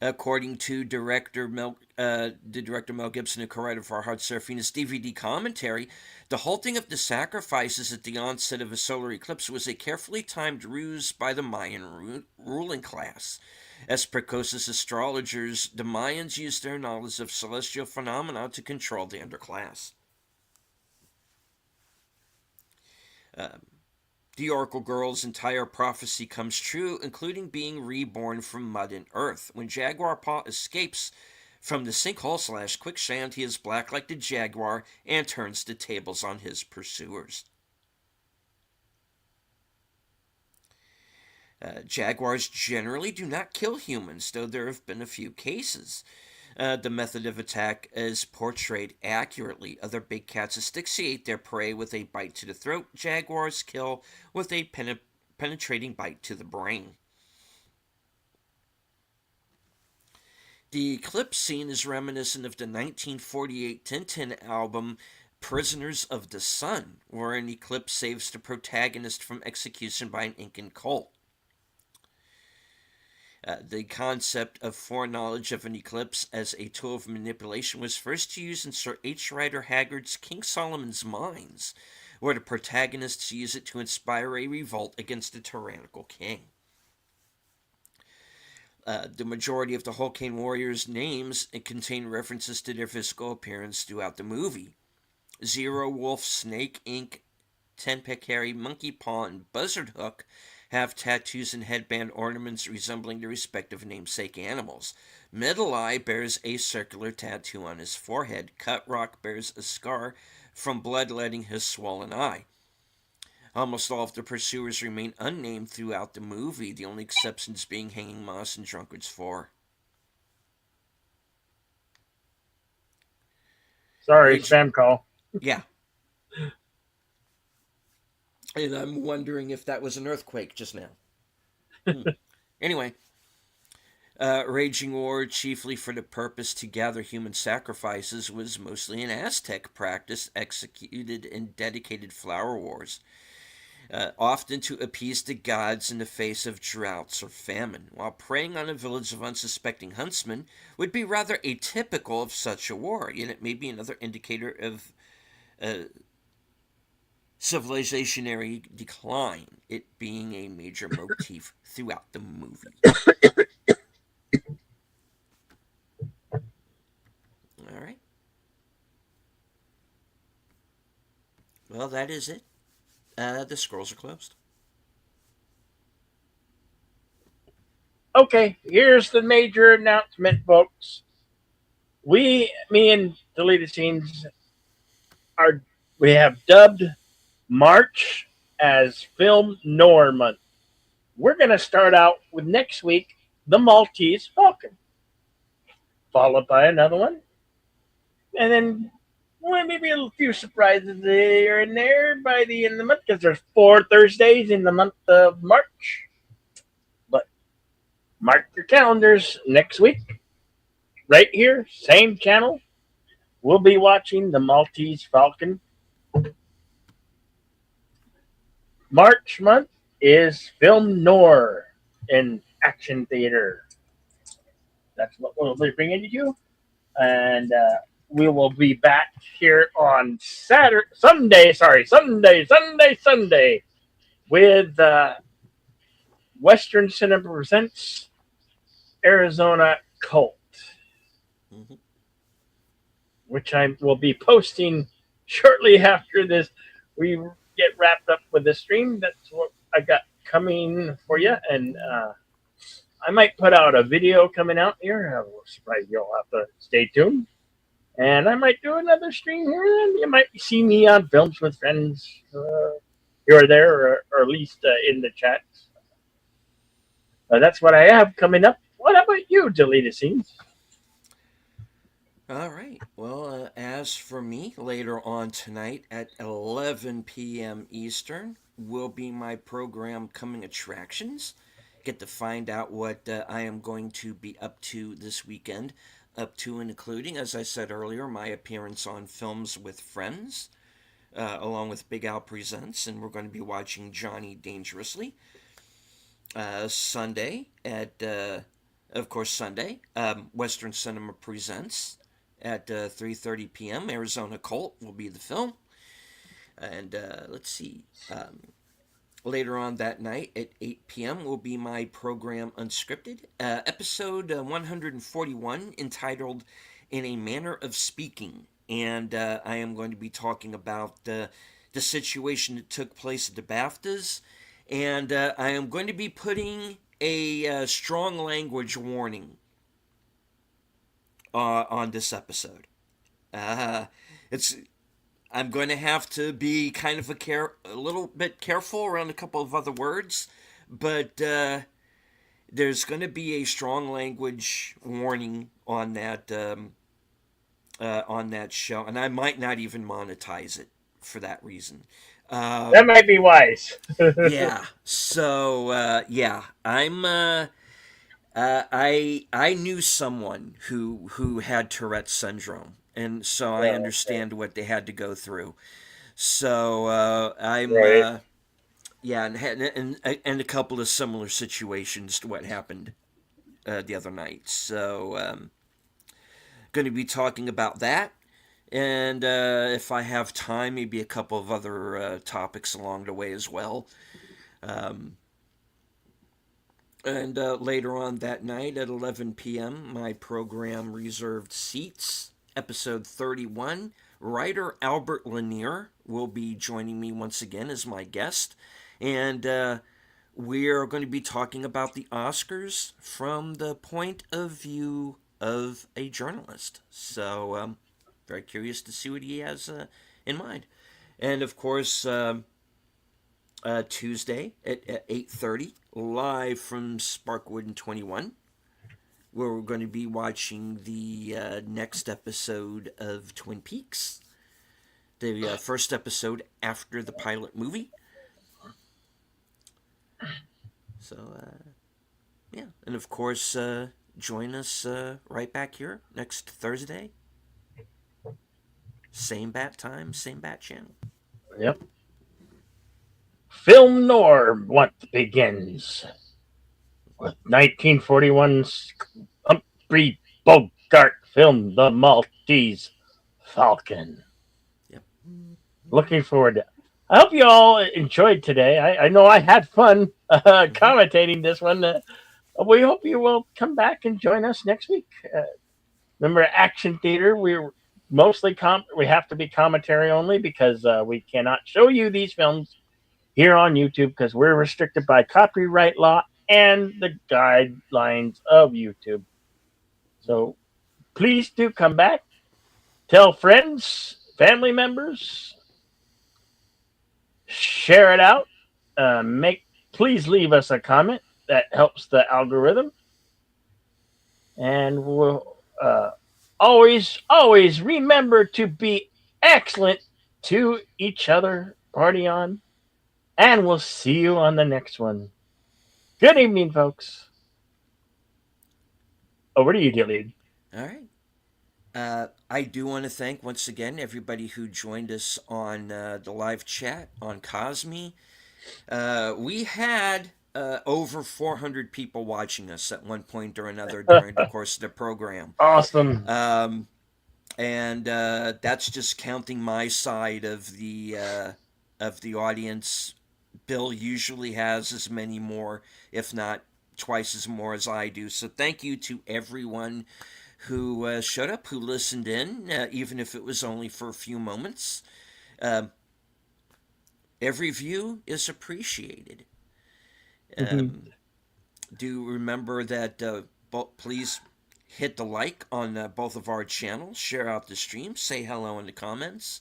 According to the director Mel Gibson, and co-writer for Hard Serafina's DVD commentary, the halting of the sacrifices at the onset of a solar eclipse was a carefully timed ruse by the Mayan ruling class. As precocious astrologers, the Mayans used their knowledge of celestial phenomena to control the underclass. The Oracle Girl's entire prophecy comes true, including being reborn from mud and earth. When Jaguar Paw escapes from the sinkhole/quicksand, he is black like the jaguar and turns the tables on his pursuers. Jaguars generally do not kill humans, though there have been a few cases. The method of attack is portrayed accurately. Other big cats asphyxiate their prey with a bite to the throat. Jaguars kill with a penetrating bite to the brain. The eclipse scene is reminiscent of the 1948 Tintin album Prisoners of the Sun, where an eclipse saves the protagonist from execution by an Incan cult. The concept of foreknowledge of an eclipse as a tool of manipulation was first used in Sir H. Rider Haggard's King Solomon's Mines, where the protagonists use it to inspire a revolt against the tyrannical king. The majority of the Hulkane warriors' names contain references to their physical appearance throughout the movie. Zero, Wolf, Snake, Ink, Tenpeck Harry, Monkey Paw, and Buzzard Hook have tattoos and headband ornaments resembling their respective namesake animals. Middle Eye bears a circular tattoo on his forehead. Cut Rock bears a scar from bloodletting his swollen eye. Almost all of the pursuers remain unnamed throughout the movie, the only exceptions being Hanging Moss and Drunkard's 4. Sorry, Rich, spam call. yeah. And I'm wondering if that was an earthquake just now. Hmm. Anyway, raging war, chiefly for the purpose to gather human sacrifices, was mostly an Aztec practice executed in dedicated flower wars, often to appease the gods in the face of droughts or famine, while preying on a village of unsuspecting huntsmen would be rather atypical of such a war, and it may be another indicator of uh, civilizationary decline, it being a major motif throughout the movie. All right. Well, that is it. The scrolls are closed. Okay, here's the major announcement, folks. Me and Deleted Scenes are we have dubbed March as Film Noir Month. We're gonna start out with next week, the Maltese Falcon, followed by another one, and then well, maybe a few surprises here and there by the end of the month because there's 4 Thursdays in the month of March. But mark your calendars next week, right here, same channel. We'll be watching the Maltese Falcon. March month is film noir in action theater. That's what we'll be bringing to you, and we will be back here on Sunday with Western Cinema Presents Arizona Cult, Mm-hmm. which I will be posting shortly after this. We get wrapped up with the stream. That's what I got coming for you, and I might put out a video coming out here. I will surprise you'll have to stay tuned. And I might do another stream here, and you might see me on Films with Friends here or there, or at least in the chat. That's what I have coming up. What about you, Deleted Scenes? All right. Well, as for me, later on tonight at 11 p.m. Eastern will be my program Coming Attractions. Get to find out what I am going to be up to this weekend, up to and including, as I said earlier, my appearance on Films with Friends, along with Big Al Presents, and we're going to be watching Johnny Dangerously. Sunday at, of course, Sunday, Western Cinema Presents at 3:30 p.m. Arizona Cult will be the film, and let's see. Later on that night at 8 p.m. will be my program Unscripted, episode 141, entitled "In a Manner of Speaking," and I am going to be talking about the situation that took place at the BAFTAs, and I am going to be putting a strong language warning on this episode. Uh, it's I'm going to have to be kind of a little bit careful around a couple of other words, but there's going to be a strong language warning on that show, and I might not even monetize it for that reason. That Um, might be wise. yeah. So yeah, I knew someone who had Tourette's syndrome, and so I Oh, okay. understand what they had to go through. So I'm Right. yeah, and a couple of similar situations to what happened the other night. So going to be talking about that, and if I have time, maybe a couple of other topics along the way as well. Um, and later on that night at 11 p.m., my program Reserved Seats, episode 31. Writer Albert Lanier will be joining me once again as my guest. And we're going to be talking about the Oscars from the point of view of a journalist. So, very curious to see what he has in mind. And of course, Tuesday at 8:30, live from Sparkwood and 21, where we're going to be watching the next episode of Twin Peaks, the first episode after the pilot movie. So, yeah. And of course, join us right back here next Thursday. Same bat time, same bat channel. Yep. Film noir once begins with 1941's Humphrey Bogart film The Maltese Falcon. Yep. Looking forward to. I hope you all enjoyed today. I know I had fun Mm-hmm. commentating this one. We hope you will come back and join us next week. Remember, Action Theater. We're mostly we have to be commentary only because we cannot show you these films here on YouTube because we're restricted by copyright law and the guidelines of YouTube. So please do come back. Tell friends, family members, share it out. Make Please leave us a comment that helps the algorithm, and we'll always remember to be excellent to each other. Party on, and we'll see you on the next one. Good evening, folks. Over to you, Dillian. All right. I do want to thank once again everybody who joined us on the live chat on Cosme. We had over 400 people watching us at one point or another during the course of the program. Awesome. Um, and that's just counting my side of the audience. Bill usually has as many more, if not twice as more as I do. So thank you to everyone who showed up, who listened in, even if it was only for a few moments. Uh, every view is appreciated. Mhm. Um, do remember that please hit the like on both of our channels, share out the stream, say hello in the comments.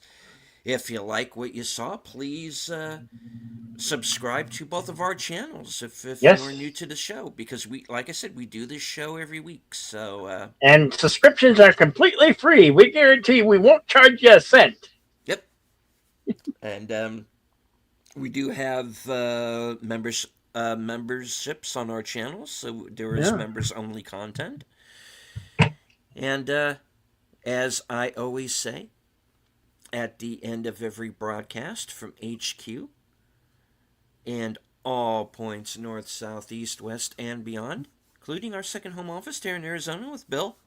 If you like what you saw, please subscribe to both of our channels if you are Yes. new to the show, because we, like I said, we do this show every week. So And subscriptions are completely free. We guarantee we won't charge you a cent. yep. And we do have memberships on our channel, so there is Yeah. members only content. And as I always say at the end of every broadcast from HQ and all points north, south, east, west, and beyond, including our second home office here in Arizona with Bill,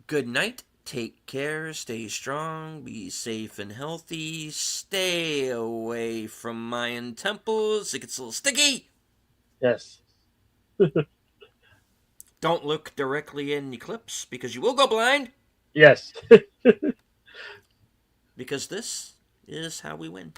good night. Take care, stay strong, be safe and healthy, stay away from Mayan temples. It gets a little sticky. Yes. Don't look directly in the eclipse because you will go blind. Yes. Because this is how we win.